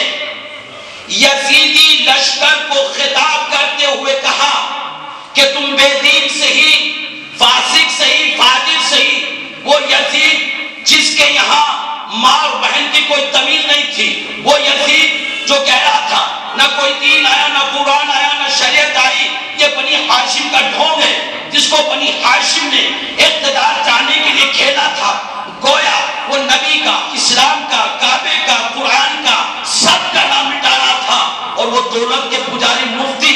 یزیدی لشکر کو خطاب کرتے ہوئے کہا کہ تم بے دین صحیح، فاسق صحیح، فاجر صحیح، وہ یزید جس کے یہاں ماں اور بہن کی کوئی تمیز نہیں تھی، وہ یزید جو کہہ رہا تھا نہ کوئی دین آیا، نہ قرآن آیا، نہ شریعت آئی، یہ بنی ہاشم کا ڈھونگ ہے جس کو بنی ہاشم نے اقتدار چاہنے کے لیے کھیلا تھا. گویا وہ نبی کا، اسلام کا، کعبے کا، قرآن کا، سب کا نام مٹا رہا تھا. اور وہ دولت کے پجاری مفتی،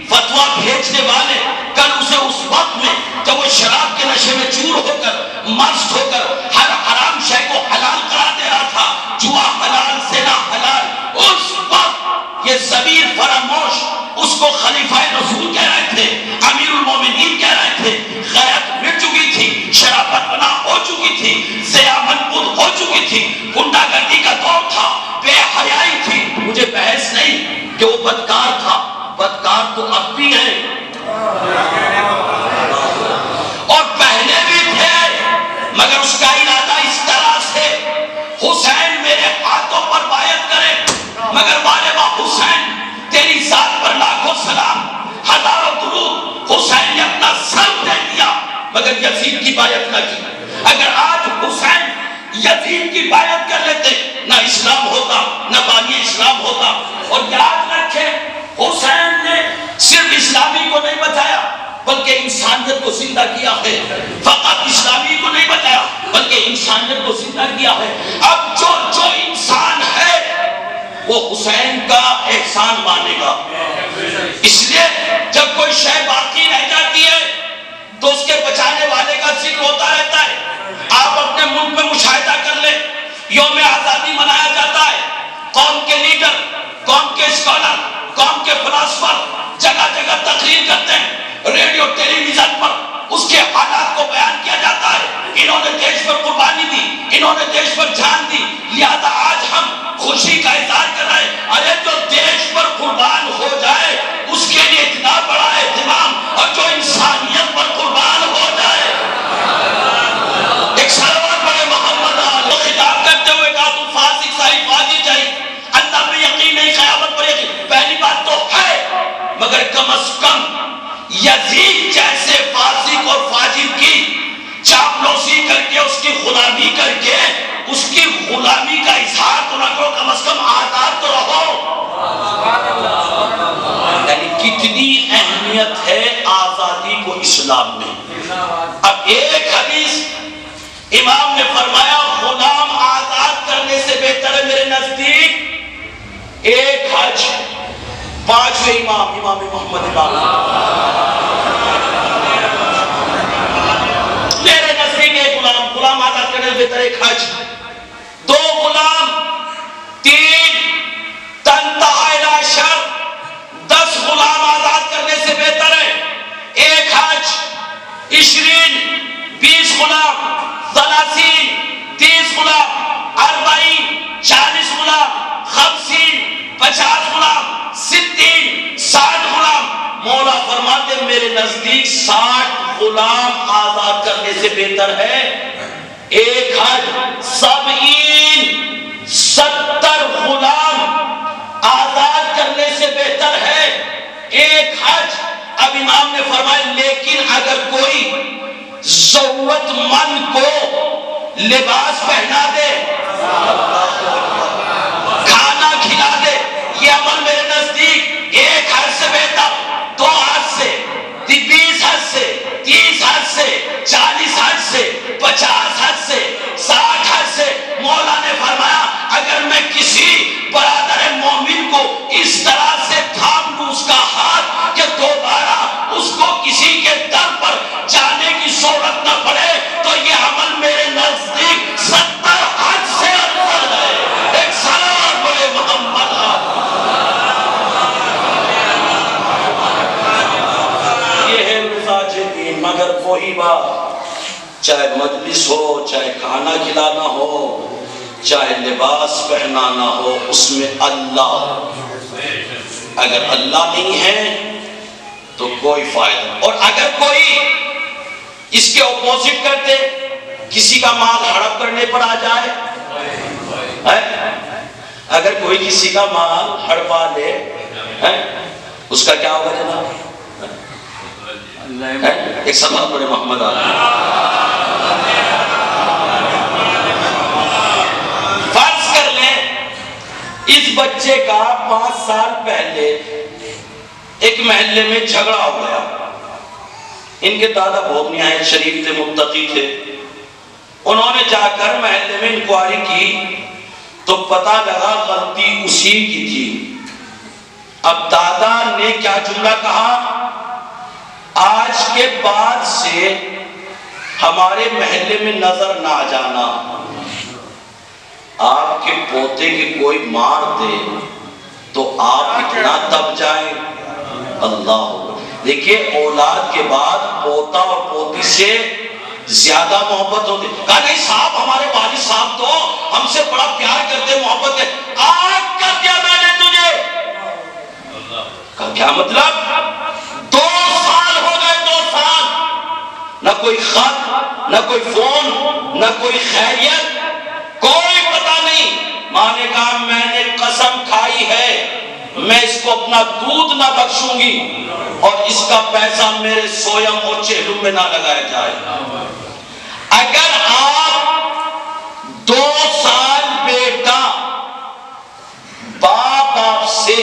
فتویٰ بھیجنے والے، کل اسے اس وقت میں جب وہ شراب کے نشے میں چور ہو کر، مست ہو کر ہر حرام شے کو حلال قرار دے رہا تھا، جوا حلال، زنا حلال، اس وقت یہ ضمیر فراموش اس کو خلیفہ رسول کہہ رہے تھے، امیر المومنین کہہ رہے تھے. غیرت مٹ چکی تھی، شرافت بنا ہو چکی تھی، زیا منبوذ ہو چکی تھی، گنڈا گردی کا دور تھا، بے حیائی تھی. مجھے بحث نہیں کہ وہ بدکار تھا، بدکار تو اب بھی ہے اور پہلے بھی تھے. مگر والدہ حسین تیری ذات پر لاکھوں سلام، ہزاروں درود، حسین نے اپنا سر دے دیا مگر یزید کی بیعت نہ کی۔ اگر آج حسین یزید کی بیعت کر لیتے نہ اسلام ہوتا، نہ بانی اسلام ہوتا۔ اور یاد رکھیں حسین نے صرف اسلامی کو نہیں بچایا بلکہ انسانیت کو زندہ کیا ہے، فقط اسلامی کو نہیں بچایا بلکہ انسانیت کو زندہ کیا ہے۔ اب جو انسان ہے وہ حسین کا احسان مانے گا۔ اس لیے جب کوئی شے باقی رہ جاتی ہے تو اس کے بچانے والے کا ذکر ہوتا رہتا ہے۔ آپ اپنے ملک میں مشاہدہ کر لیں، یوم آزادی منایا جاتا ہے، قوم کے لیڈر، قوم کے اسکالر، قوم کے فلاسفر جگہ جگہ تقریر کرتے ہیں، ریڈیو ٹیلی ویژن پر اس کے حالات کو بیان کیا جاتا ہے۔ انہوں نے دیش پر قربانی دی، انہوں نے دیش پر جان دی، لہذا آج ہم خوشی کا اظہار کر رہے ہیں۔ ارے جو دیش پر قربان ہو جائے اس کے لیے اتنا بڑا اہتمام، اور جو انسانیت پر قربان ہو جائے ایک صلوات پڑھے محمد وہ خطاب کرتے ہوئے کہا تو فاسق صحیح فاجر چاہیے، اللہ پہ یقین نہیں، قیامت پر یقین۔ پہلی بات تو ہے مگر کم از کم یزید جیسے فاسق اور فاجر کی چاپلوسی کر کے اس کی غلامی کر کے اس کی غلامی کا اظہار تو نہ کرو، کم از کم آزاد تو رہو۔ یعنی کتنی اہمیت ہے آزادی کو اسلام میں۔ اب ایک حدیث امام نے فرمایا غلام آزاد کرنے سے بہتر ہے میرے نزدیک ایک حج۔ پانچویں امام محمد امام میرے نزدیک ایک غلام آزاد کرنے سے بہتر ایک حج، دو غلام، تین تنتہا الی عشر، 10 غلام آزاد کرنے سے بہتر ہے ایک حج۔ 20 غلام، 30 غلام، 40 غلام، 50 غلام، 60 غلام۔ مولا فرماتے میرے نزدیک 60 غلام آزاد کرنے سے بہتر ہے ایک حج۔ 70 غلام آزاد کرنے سے بہتر ہے ایک حج۔ اب امام نے فرمایا لیکن اگر کوئی ضرورت مند کو لباس پہنا دے، کھانا کھلا دے، یہ عمل میرے نزدیک ایک حج سے بہتر، 2 حج سے، 20 حج سے، 30 حج سے، 40 حج سے، 50 حج سے، 60 حج سے۔ مولا نے فرمایا اگر میں کسی برادر مومن کو اس طرح سے تھام لوں اس کا ہاتھ کہ دوبارہ اس کو کسی کے در پر جانے کی ضرورت نہ پڑے تو یہ عمل میرے نزدیک 70 حج سے افضل ہے۔ ایک صلوات بولے محمد۔ یہ ہے مزاج دین، مگر وہی بات چاہے مجلس ہو، چاہے کھانا کھلانا ہو، چاہے لباس پہنانا ہو، اس میں اللہ، اگر اللہ نہیں ہے تو کوئی فائدہ۔ اور اگر کوئی اس کے اپوزٹ کر دے، کسی کا مال ہڑپ کرنے پر آ جائے، اگر کوئی کسی کا مال ہڑپا لے اس کا کیا ہوگا جناب؟ ایک صلوات پڑھے محمد فرض کر لیں اس بچے کا 5 سال پہلے ایک محلے میں جھگڑا ہو گیا، ان کے دادا بہت نہایت شریف تھے، متقی تھے، انہوں نے جا کر محلے میں انکوائری کی تو پتہ لگا غلطی اسی کی تھی۔ اب دادا نے کیا جملہ کہا، آج کے بعد سے ہمارے محلے میں نظر نہ آ جانا، آپ کے پوتے کے کوئی مار دے تو آپ اتنا دب جائیں۔ اللہ دیکھیں اولاد کے بعد پوتا اور پوتی سے زیادہ محبت ہوتی۔ کہا نہیں صاحب ہمارے والد صاحب تو ہم سے بڑا پیار کرتے، محبت ہے، آگ کر دیا میں نے تجھے۔ کہا کیا مطلب؟ 2 سال ہو گئے، 2 سال نہ کوئی خط، نہ کوئی فون، نہ کوئی خیریت، کوئی پتہ نہیں۔ ماں نے کہا میں نے قسم کھائی ہے اپنا دودھ نہ بخشوں گی اور اس کا پیسہ میرے سویم اور چہلم میں نہ لگایا جائے۔ اگر آپ 2 سال بیٹا باپ سے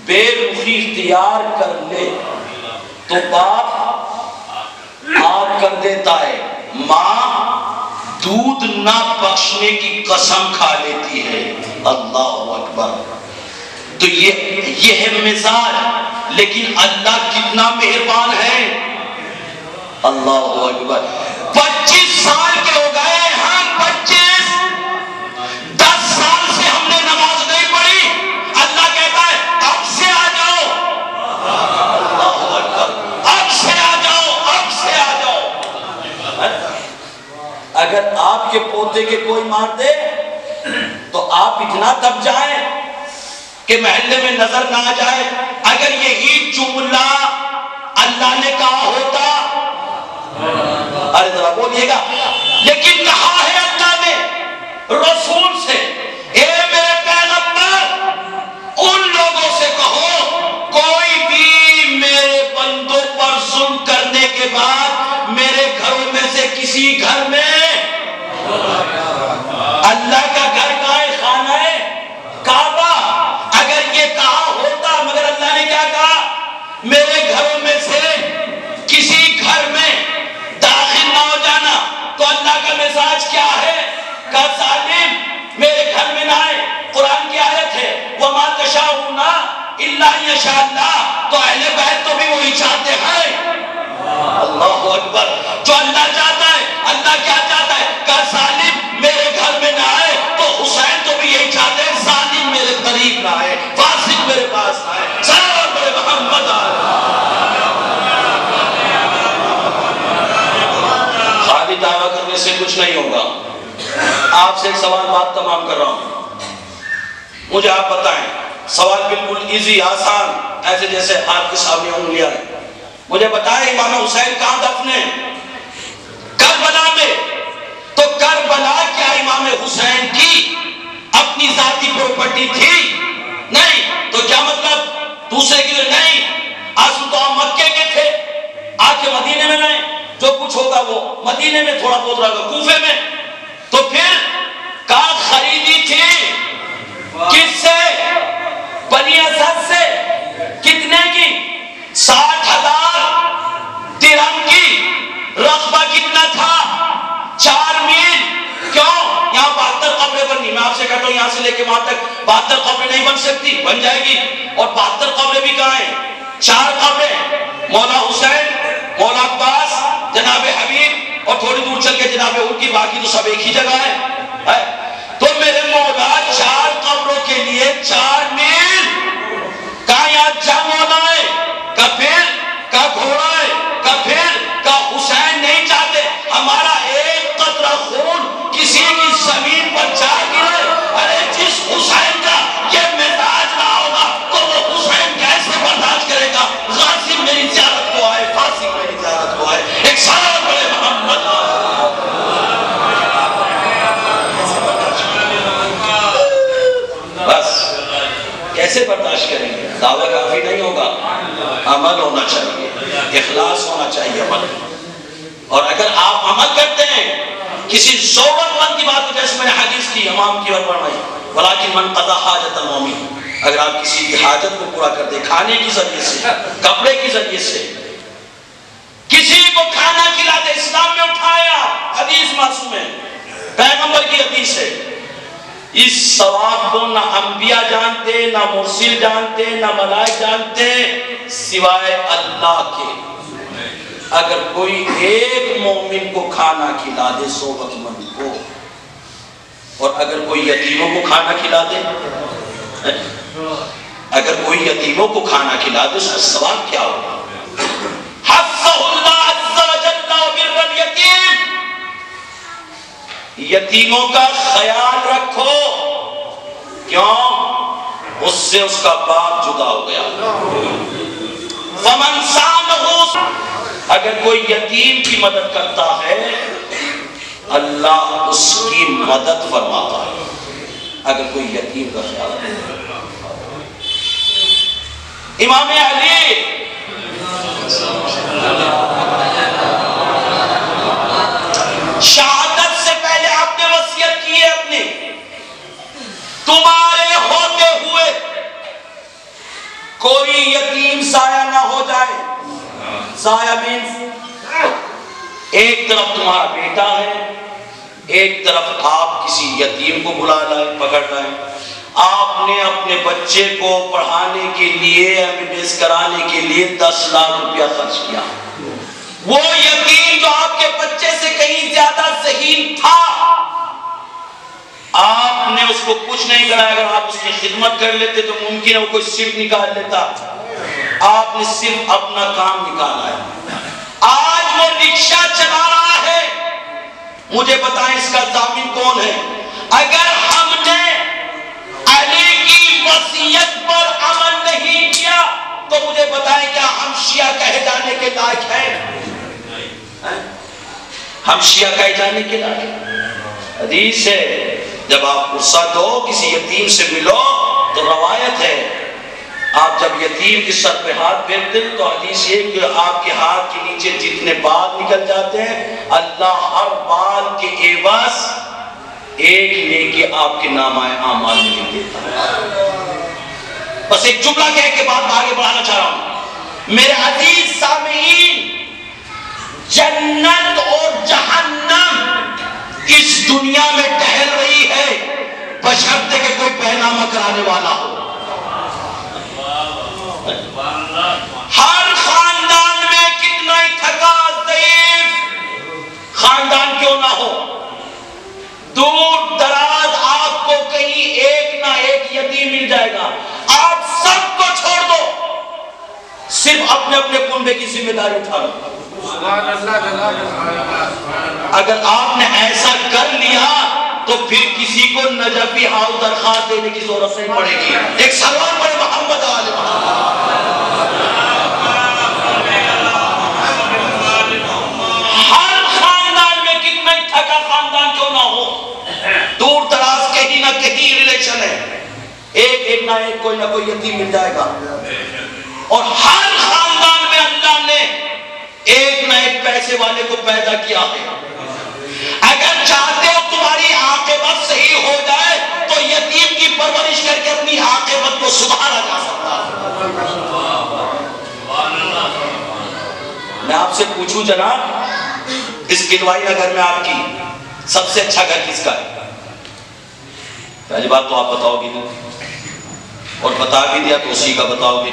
بے رخی اختیار کر لے تو باپ آپ کر دیتا ہے، ماں دودھ نہ بخشنے کی قسم کھا لیتی ہے۔ اللہ اکبر۔ تو یہ ہے مثال، لیکن اللہ کتنا مہربان ہے۔ اللہ اکبر۔ 25 سال کے ہو گئے ہم، 25 10 سال سے ہم نے نماز نہیں پڑھی، اللہ کہتا ہے اب سے آ جاؤ۔ اللہ اکبر۔ اب سے آ جاؤ، اب سے آ جاؤ۔ اگر آپ کے پوتے کے کوئی مار دے تو آپ اتنا دب جائیں کہ محلے میں نظر نہ آ جائے۔ اگر یہی جملہ اللہ نے کہا ہوتا، ارے ذرا بولیے گا، لیکن کہا ہے اللہ نے رسول سے، اے میرے پیغمبر ان لوگوں سے کہو کوئی بھی میرے بندوں پر ظلم کرنے کے بعد میرے گھروں میں سے کسی گھر میں، اللہ کا گھر کہاں ہے؟ خانہ کعبہ۔ اگر یہ کہا ہوتا، مگر اللہ نے کیا کہا؟ میرے گھروں میں سے کسی گھر میں داخل نہ ہو جانا۔ تو اللہ کا مزاج کیا ہے؟ کہ ظالم میرے گھر میں نہ آئے۔ قرآن کی آیت ہے وَمَا تَشَاءُونَ إِلَّا أَن يَشَاءَ اللَّهُ۔ تو اہل بیت تو بھی وہی چاہتے ہیں۔ اللہ اکبر۔ جو اللہ چاہتا ہے، اللہ کیا چاہتا ہے؟ کہ ظالم میرے گھر میں نہ آئے۔ تو حسین تو بھی یہی چاہتے ہیں، ظالم میرے قریب نہ آئے، فاسق میرے پاس نہ آئے۔ سلام بڑے محمد خالی دعویٰ کرنے سے کچھ نہیں ہوگا۔ آپ سے ایک سوال بات تمام کر رہا ہوں، مجھے آپ بتائیں، سوال بالکل ایزی، آسان، ایسے جیسے آپ کے سامنے انگلیاں ہیں۔ مجھے بتائیں امام حسین کہاں دفن ہیں؟ کربلا میں۔ تو کربلا کیا امام حسین کی اپنی ذاتی پراپرٹی تھی؟ نہیں۔ تو کیا مطلب دوسرے کی نہیں؟ آسو تو ہم مکے کے تھے، آ کے مدینے میں رہے، جو کچھ ہوگا وہ مدینے میں تھوڑا بہت رہا گا، کوفے میں۔ تو پھر کہاں خریدی تھی؟ کس سے؟ بنی اسد سے۔ کتنے کی؟ 60,000 درہم کی۔ رقبہ کتنا تھا؟ 4 میل۔ کیوں؟ یہاں 72 قبریں بنی۔ میں آپ سے کہتا ہوں یہاں سے لے کے وہاں تک 72 قبریں نہیں بن سکتی، بن جائے گی۔ اور 72 قبریں بھی کہاں ہیں؟ 4 قبریں، مولا حسین، مولا عباس، جناب حبیب، اور تھوڑی دور چل کے جناب ان کی، باقی تو سب ایک ہی جگہ ہے۔ تو میرے مولا 4 قبروں کے لیے 4 میل۔ کہاں یہاں جنگ ہونا ہے؟ کہ پھر کا گھوڑا ہے؟ کہ پھر کا حسین نہیں چاہتے ہمارا ایک قطرہ خون کسی کی زمین پر جا گرے؟ ارے جس حسین کا یہ مزاج نہ ہوگا تو وہ حسین کیسے برداشت کرے گا؟ غازی میری زیارت کو آئے، فاسق میری زیارت کو آئے، ایک سال بڑے محمد بس کیسے برداشت کریں گے؟ دعویٰ کافی نہیں ہوگا، عمل ہونا چاہیے، اخلاص ہونا چاہیے عمل۔ اور اگر آپ عمل کرتے ہیں کسی ضرورت مند کی بات کو، جیسے میں نے حدیث کی امام کی اور پڑھائی، ولیکن من قضا حاجت المومن، اگر آپ کسی کی حاجت کو پورا کر دیں، کھانے کی ذریعے سے، کپڑے کی ذریعے سے، کسی کو کھانا کھلا دے، اسلام میں اٹھایا، حدیث معصوم ہے، پیغمبر کی حدیث ہے، اس ثواب کو نہ انبیاء جانتے، نہ مرسل جانتے، نہ ملائک جانتے سوائے اللہ کے۔ اگر کوئی ایک مومن کو کھانا کھلا دے 100 وقت مند کو، اور اگر کوئی یتیموں کو کھانا کھلا دے، اگر کوئی یتیموں کو کھانا کھلا دے، اس کا ثواب کیا ہوگا؟ حفظہ اللہ عز و جل بر الیتیم، یتیموں کا خیال رکھو۔ کیوں؟ اس سے اس کا باپ جدا ہو گیا۔ فمن سانہ، اگر کوئی یتیم کی مدد کرتا ہے اللہ اس کی مدد فرماتا ہے۔ اگر کوئی یتیم کا خیال رکھتا ہے امام علی شہادت سے پہلے آپ نے وصیت کی ہے اپنی، تمہارے ہوتے ہوئے کوئی یتیم ضائع نہ ہو جائے. ضائع مینس ایک طرف تمہارا بیٹا ہے، ایک طرف آپ کسی یتیم کو بلا لائے، پکڑ لائے. آپ نے اپنے بچے کو پڑھانے کے لیے MBBS کرانے کے لیے 10 لاکھ روپیہ خرچ کیا. وہ یتیم جو آپ کے بچے سے کہیں زیادہ ذہین تھا، آپ نے اس کو کچھ نہیں کرایا. اگر آپ اس کی خدمت کر لیتے تو ممکن ہے وہ کوئی صرف نکال لیتا. آپ نے صرف اپنا کام نکالا ہے. آج وہ رکشہ چلا رہا ہے، مجھے بتائیں اس کا ضامن کون ہے؟ اگر ہم نے علی کی وصیت پر عمل نہیں کیا تو مجھے بتائیں کیا ہم شیعہ کہے جانے کے لائق ہیں؟ ہم شیعہ کہے جانے کے لائق؟ حدیث ہے جب آپ فرصت ہو کسی یتیم سے ملو تو روایت ہے آپ جب یتیم کے سر پہ ہاتھ پھیرتے ہیں تو حدیث یہ کہ آپ کے ہاتھ کے نیچے جتنے بال نکل جاتے ہیں اللہ ہر بال کے عوض ایک نیکی آپ کے نامہ اعمال میں لکھ دیتا ہے. بس ایک جملہ کہہ کے بات آگے بڑھانا چاہ رہا ہوں میرے عزیز سامعین. جنت اور جہنم اس دنیا میں ٹہل رہی ہے بشرطے کہ کوئی پہنامہ کرانے والا ہو. ہر خاندان میں کتنا ہی تھکا ضعیف خاندان کیوں نہ ہو، دور دراز آپ کو کہیں ایک نہ ایک یتیم مل جائے گا. آپ سب کو چھوڑ دو، صرف اپنے اپنے کنبے کی ذمہ داری اٹھا لو. اگر آپ نے ایسا کر لیا تو پھر کسی کو نجفی ہاؤس درخواست دینے کی ضرورت نہیں پڑے گی. ایک سلام پڑے محمد آل محمد. ہر خاندان میں کتنا ہی تھکا خاندان کیوں نہ ہو، دور دراز کہیں نہ کہیں ریلیشن ہے، ایک نہ ایک کوئی نہ کوئی یتیم مل جائے گا. اور ہر خاندان میں اللہ نے ایک نہ ایک پیسے والے کو پیدا کیا ہے. اگر چاہتے ہو تمہاری عاقبت صحیح ہو جائے تو یتیم کی پرورش کر کے اپنی عاقبت کو سدھارا جا سکتا ہے. میں آپ سے پوچھوں جناب، اس گنوائی نگر میں آپ کی سب سے اچھا گھر کس کا ہے؟ پہلی بات تو آپ بتاؤ گے نہیں، اور بتا بھی دیا تو اسی کا بتاؤ گے.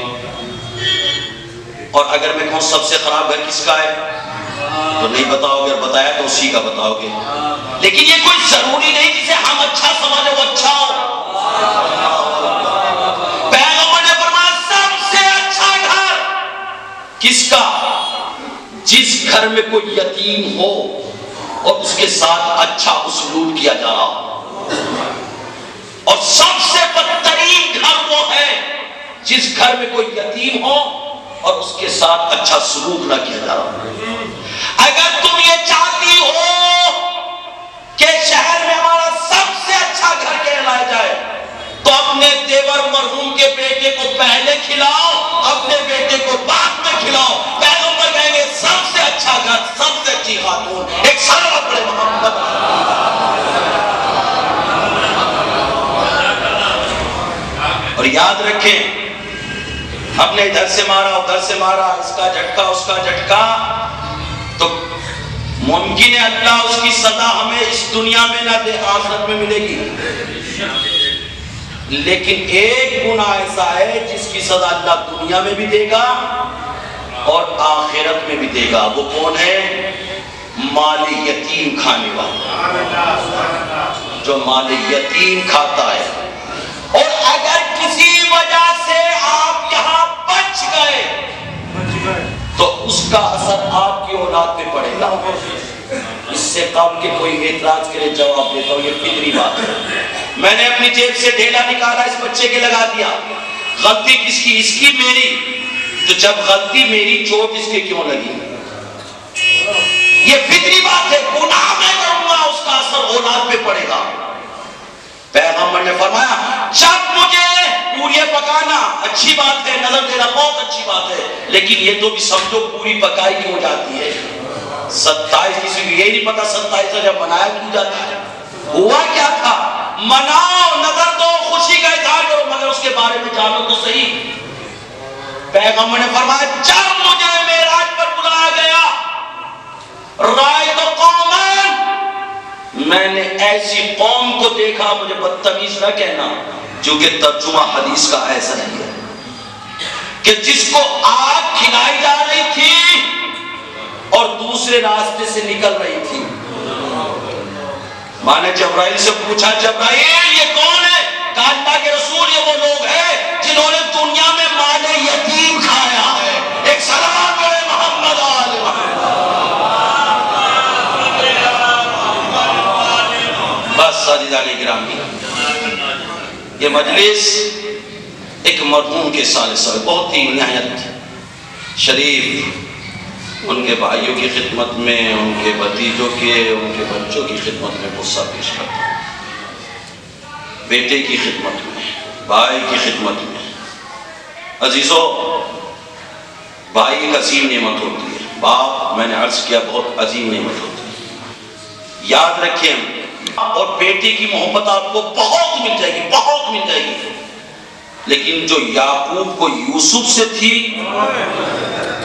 اور اگر میں کہوں سب سے خراب گھر کس کا ہے تو نہیں بتاؤ گے، اور بتایا تو اسی کا بتاؤ گے. لیکن یہ کوئی ضروری نہیں جسے ہم اچھا سمجھیں وہ اچھا ہو. پیغمبر نے فرمایا سب سے اچھا گھر کس کا؟ جس گھر میں کوئی یتیم ہو اور اس کے ساتھ اچھا اسلوب کیا جا رہا ہو. اور سب سے بدترین گھر وہ ہے جس گھر میں کوئی یتیم ہو اور اس کے ساتھ اچھا سلوک نہ کیا جا رہا. اگر تم یہ چاہتی ہو کہ شہر میں ہمارا سب سے اچھا گھر کہلایا جائے تو اپنے دیور مرحوم کے بیٹے کو پہلے کھلاؤ، اپنے بیٹے کو بعد میں کھلاؤ. پیغمبر کہیں گے سب سے اچھا گھر، سب سے اچھی خاتون. ایک صلوات پڑھے محمد. اور یاد رکھیں ہم نے ادھر سے مارا ادھر سے مارا، اس کا جھٹکا اس کا جھٹکا، تو ممکن ہے اللہ اس کی سزا ہمیں اس دنیا میں نہ دے، آخرت میں ملے گی. لیکن ایک گناہ ایسا ہے جس کی سزا اللہ دنیا میں بھی دے گا اور آخرت میں بھی دے گا. وہ کون ہے؟ مال یتیم کھانے والا، جو مال یتیم کھاتا ہے. اور اگر کسی وجہ سے آپ یہاں بچ گئے تو اس کا اثر آپ کی اولاد پہ پڑے گا. اس سے قبل کہ کوئی اعتراض کرے جواب دیتا ہوں، یہ فطری بات ہے. میں نے اپنی جیب سے ڈھیلا نکالا، اس بچے کے لگا دیا. غلطی کس کی؟ اس کی، میری. تو جب غلطی میری، چوٹ اس کے کیوں لگی؟ یہ فطری بات ہے. گناہ میں کروں گا، اس کا اثر اولاد پہ پڑے گا. پیغمبر نے فرمایا جب مجھے پورے پکانا اچھی بات ہے، نظر دینا بہت اچھی بات ہے، لیکن یہ تو بھی سمجھو پوری پکائی کیوں جاتی ہے؟ 27 کسی کو یہ نہیں پتا 27 جب منایا کیوں جاتا ہے؟ ہوا کیا تھا؟ مناؤ، نظر دو، خوشی کا اظہار کرو، مگر اس کے بارے میں جانو تو صحیح۔ پیغمبر نے فرمایا جب مجھے معراج پر بلایا گیا رأیت قوماً، میں نے ایسی قوم کو دیکھا، مجھے بدتمیز نہ کہنا چونکہ ترجمہ حدیث کا ایسا نہیں ہے، کہ جس کو آگ کھلائی جا رہی تھی اور دوسرے راستے سے نکل رہی تھی۔ میں نے جبرائیل سے پوچھا جبرائیل یہ کون ہے؟ کہا اللہ کے رسول یہ وہ لوگ ہیں جنہوں نے دنیا میں مال یتیم کھایا ہے۔ ایک سلام پڑھے محمد آل محمد۔ بس ساجدان گرامی، یہ مجلس ایک مرحوم کے سال سال بہت ہی نہایت شریف، ان کے بھائیوں کی خدمت میں، ان کے بھتیجوں کے، ان کے بچوں کی خدمت میں غصہ پیش کرتا ہوں، بیٹے کی خدمت میں، بھائی کی خدمت میں۔ عزیزو، بھائی ایک عظیم نعمت ہوتی ہے، باپ میں نے عرض کیا بہت عظیم نعمت ہوتی ہے، یاد رکھیں، اور بیٹے کی محبت آپ کو بہت مل جائے گی، بہت مل جائے گی، لیکن جو یعقوب کو یوسف سے تھی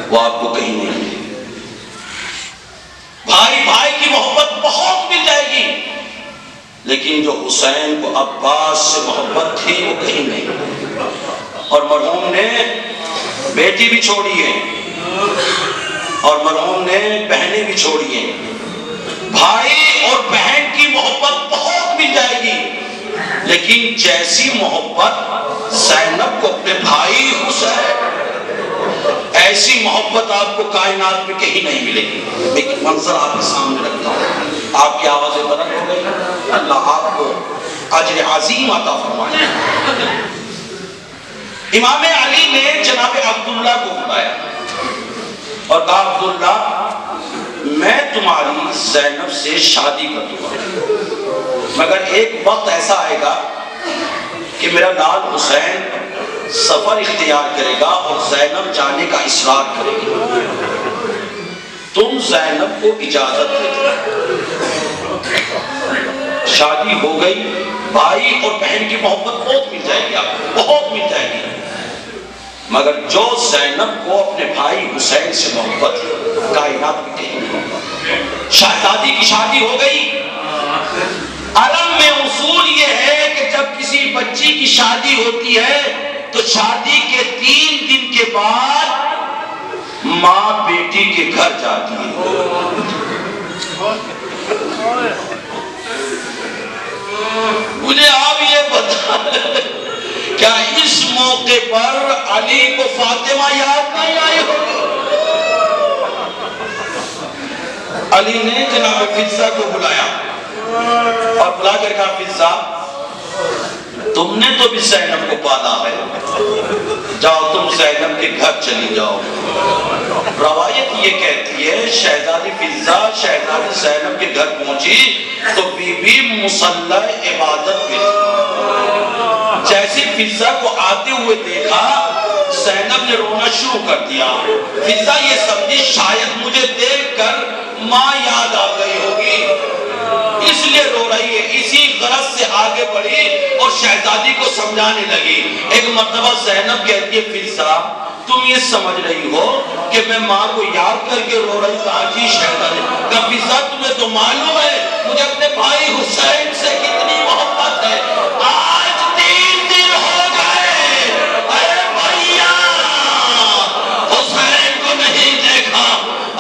وہ آپ کو کہیں نہیں ملے گی۔ بھائی بھائی کی محبت بہت مل جائے گی، لیکن جو حسین کو عباس سے محبت تھی وہ کہیں نہیں۔ اور مرحوم نے بیٹی بھی چھوڑی ہے، اور مرحوم نے بہنیں بھی چھوڑی ہیں۔ بھائی اور بہن کی محبت بہت مل جائے گی، لیکن جیسی محبت زینب کو اپنے بھائی حسین، ایسی محبت آپ کو کائنات میں کہیں نہیں ملے گی۔ ایک منظر آپ کے سامنے رکھتا ہوں، آپ کی آوازیں بلند ہو گئی، اللہ آپ کو اجر عظیم عطا فرمائے۔ امام علی نے جناب عبداللہ کو بلایا اور کہا عبداللہ میں تمہاری زینب سے شادی کر دوں گا، مگر ایک وقت ایسا آئے گا کہ میرا لال حسین سفر اختیار کرے گا اور زینب جانے کا اصرار کرے گی، تم زینب کو اجازت دے دو۔ شادی ہو گئی، بھائی اور بہن کی محبت بہت مل جائے گی، آپ کو بہت مل جائے گی، مگر جو زینب کو اپنے بھائی حسین سے محبت ہے کائنات میں کہیں نہیں۔ شہزادی کی شادی ہو گئی۔ عرب میں اصول یہ ہے کہ جب کسی بچی کی شادی ہوتی ہے تو شادی کے 3 دن کے بعد ماں بیٹی کے گھر جاتی ہے۔ مجھے آپ یہ بتا کیا اس موقع پر علی کو فاطمہ یاد نہیں آئی ہو؟ علی نے جناب فضہ کو بلایا اور بلا کر کہا فضہ تم نے تو بھی زینب کو پالا ہے، جاؤ تم زینب کے گھر چلی جاؤ۔ روایت یہ کہتی ہے شہزادی فضہ شہزادی زینب کے گھر پہنچی تو بی بی مصلی عبادت پہ تھی۔ جیسے فضہ کو آتے ہوئے دیکھا زینب نے رونا شروع کر دیا۔ فضہ یہ سمجھی شاید مجھے دیکھ کر ماں یاد آ گئی ہوگی اس لیے رو رہی ہے، اسی غرض سے آگے بڑھی اور شہزادی کو سمجھانے لگی۔ ایک مرتبہ زینب کہتی ہے فضہ تم یہ سمجھ رہی ہو کہ میں ماں کو یاد کر کے رو رہی ہوں؟ جی شہزادی۔ کہا فضہ تمہیں تو معلوم ہے مجھے اپنے بھائی حسین سے کتنی محبت ہے، آج 3 دن ہو گئے اے بھائیا حسین کو نہیں دیکھا،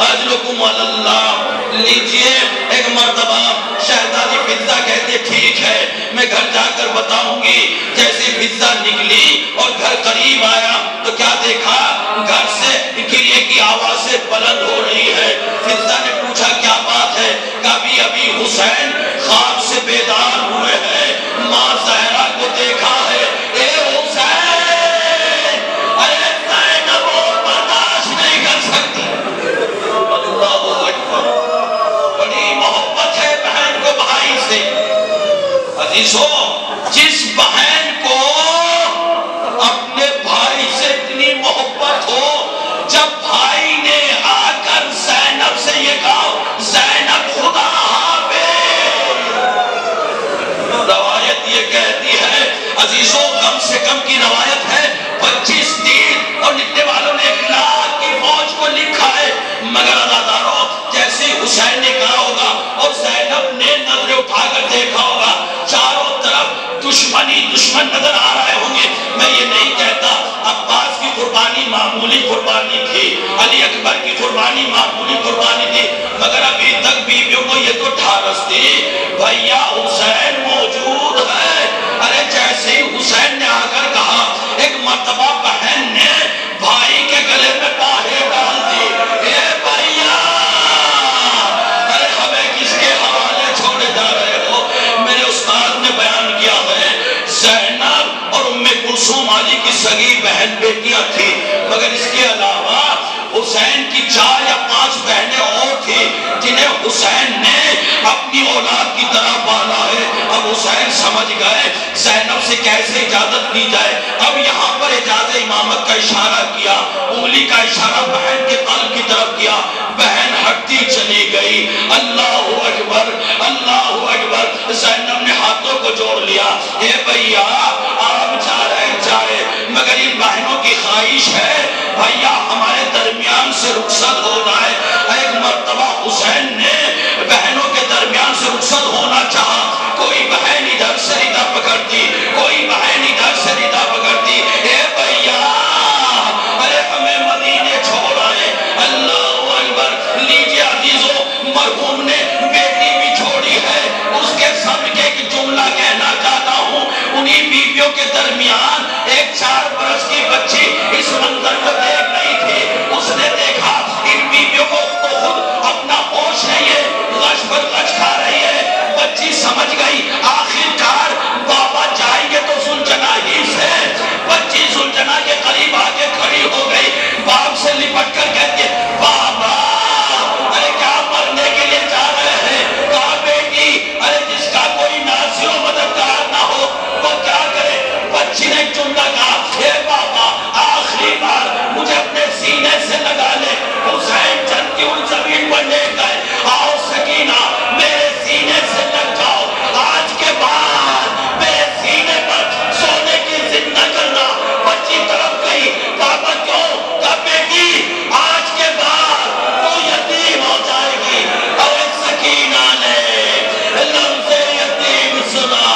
اجرکم اللہ۔ لیجئے ایک مرتبہ شہزادی فضہ کہتے ٹھیک ہے میں گھر جا کر بتاؤں گی۔ جیسے فضہ نکلی اور گھر قریب آیا تو کیا دیکھا گھر سے گریے کی آوازیں بلند ہو رہی ہے۔ فضہ نے پوچھا کیا بات ہے؟ کہا ابھی حسین خواب سے بیدار ہوئے ہیں، ماں زہرا کو دیکھا ہے۔ اے حسین ارے زینب اور برداشت نہیں کر سکتی۔ اللہ اکبر، بڑی محبت ہے بہن کو بھائی سے۔ عزیزو جس بہن کو اپنے بھائی اگر دیکھا ہوگا چاروں طرف دشمنی دشمن نظر آ رہے ہوں گے. میں یہ نہیں کہتا عباس کی قربانی معمولی قربانی تھی, علی اکبر کی قربانی معمولی قربانی تھی, مگر ابھی تک بیویوں کو یہ تو ٹھارس تھی بھیا حسین موجود ہے. ارے جیسے ہی حسین نے آ کر کہا, ایک مرتبہ بہن نے بھائی کے گلے میں باہیں ڈال دی, اے بھیا ارے ہمیں کس کے حوالے چھوڑے جا رہے ہو. میرے استاد نے بیان کیا ہے زینب اور ام کلثوم علی کی سگی بہن بیٹیاں تھی, مگر اس کے علاوہ حسین کی 4 یا 5 بہنیں اور تھی جنہیں حسین نے اپنی اولاد کی طرح پالا ہے. اب حسین سمجھ گئے زینب سے کیسے اجازت دی جائے. اب یہاں پر اجازت امامت کا اشارہ کیا, انگلی کا اشارہ بہن کے قلب کی طرف کیا, بہن ہٹتی چلی گئی. اللہ اکبر اللہ اکبر. زینب نے ہاتھوں کو جوڑ لیا, اے بھیا آپ جا رہے جائے, مگر ان بہنوں کی خواہش ہے بھیا ہمارے درمیان سے رخصت ہو جائے. ایک مرتبہ حسین نے بہنوں کے درمیان سے رخصت ہونا چاہا, کوئی بہن ادھر سے ردہ پکڑتی, کوئی بہن ادھر سے ردہ پکڑتی. اے بھیا ارے ہمیں مدینے چھوڑ آئے. اللہ اکبر. لیجیے عزیزو, مرحوم نے بیٹی بھی چھوڑی ہے, اس کے صدقے ایک جملہ کہنا چاہتا ہوں. انہی بیویوں کے درمیان ایک 4 برس کی بچی اس منظر کو دیکھ رہی تھی. اس نے دیکھا ان بیویوں کو خود اپنا ہوش نہیں ہے, غش پر غش کھا رہی ہے. بچی سمجھ گئی آخر کار بابا جائیں گے تو زلجنا ہی سے. بچی زلجنا کے قریب آ کے کھڑی ہو گئی, باپ سے لپٹ کر کہتی ہے بابا ارے کیا مرنے کے لیے جا رہے ہیں. کہا بیٹی ارے جس کا کوئی ناصر و مددگار نہ ہو وہ کیا کرے. بچی نے جملہ کہا اے بابا آخری بار مجھے اپنے سینے سے لگا لے. حسین چلتی ہوئی زمین پر لیٹ گئے. آؤ سکینہ میرے سینے سے لگ جاؤ, آج کے بعد میرے سینے پر سونے کی ضد نہ کرنا. بچی طرف گئی, بابا کیوں؟ کہا بیٹی آج کے بعد تو یتیم ہو جائے گی. ارے سکینہ نے لفظ یتیم سنا.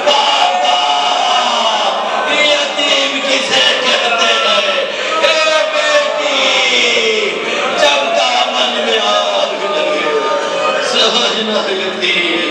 بابا یتیم کسے کہتے ہیں؟ اے بیٹی جب دامن میں آگ لگے سمجھنا یتیم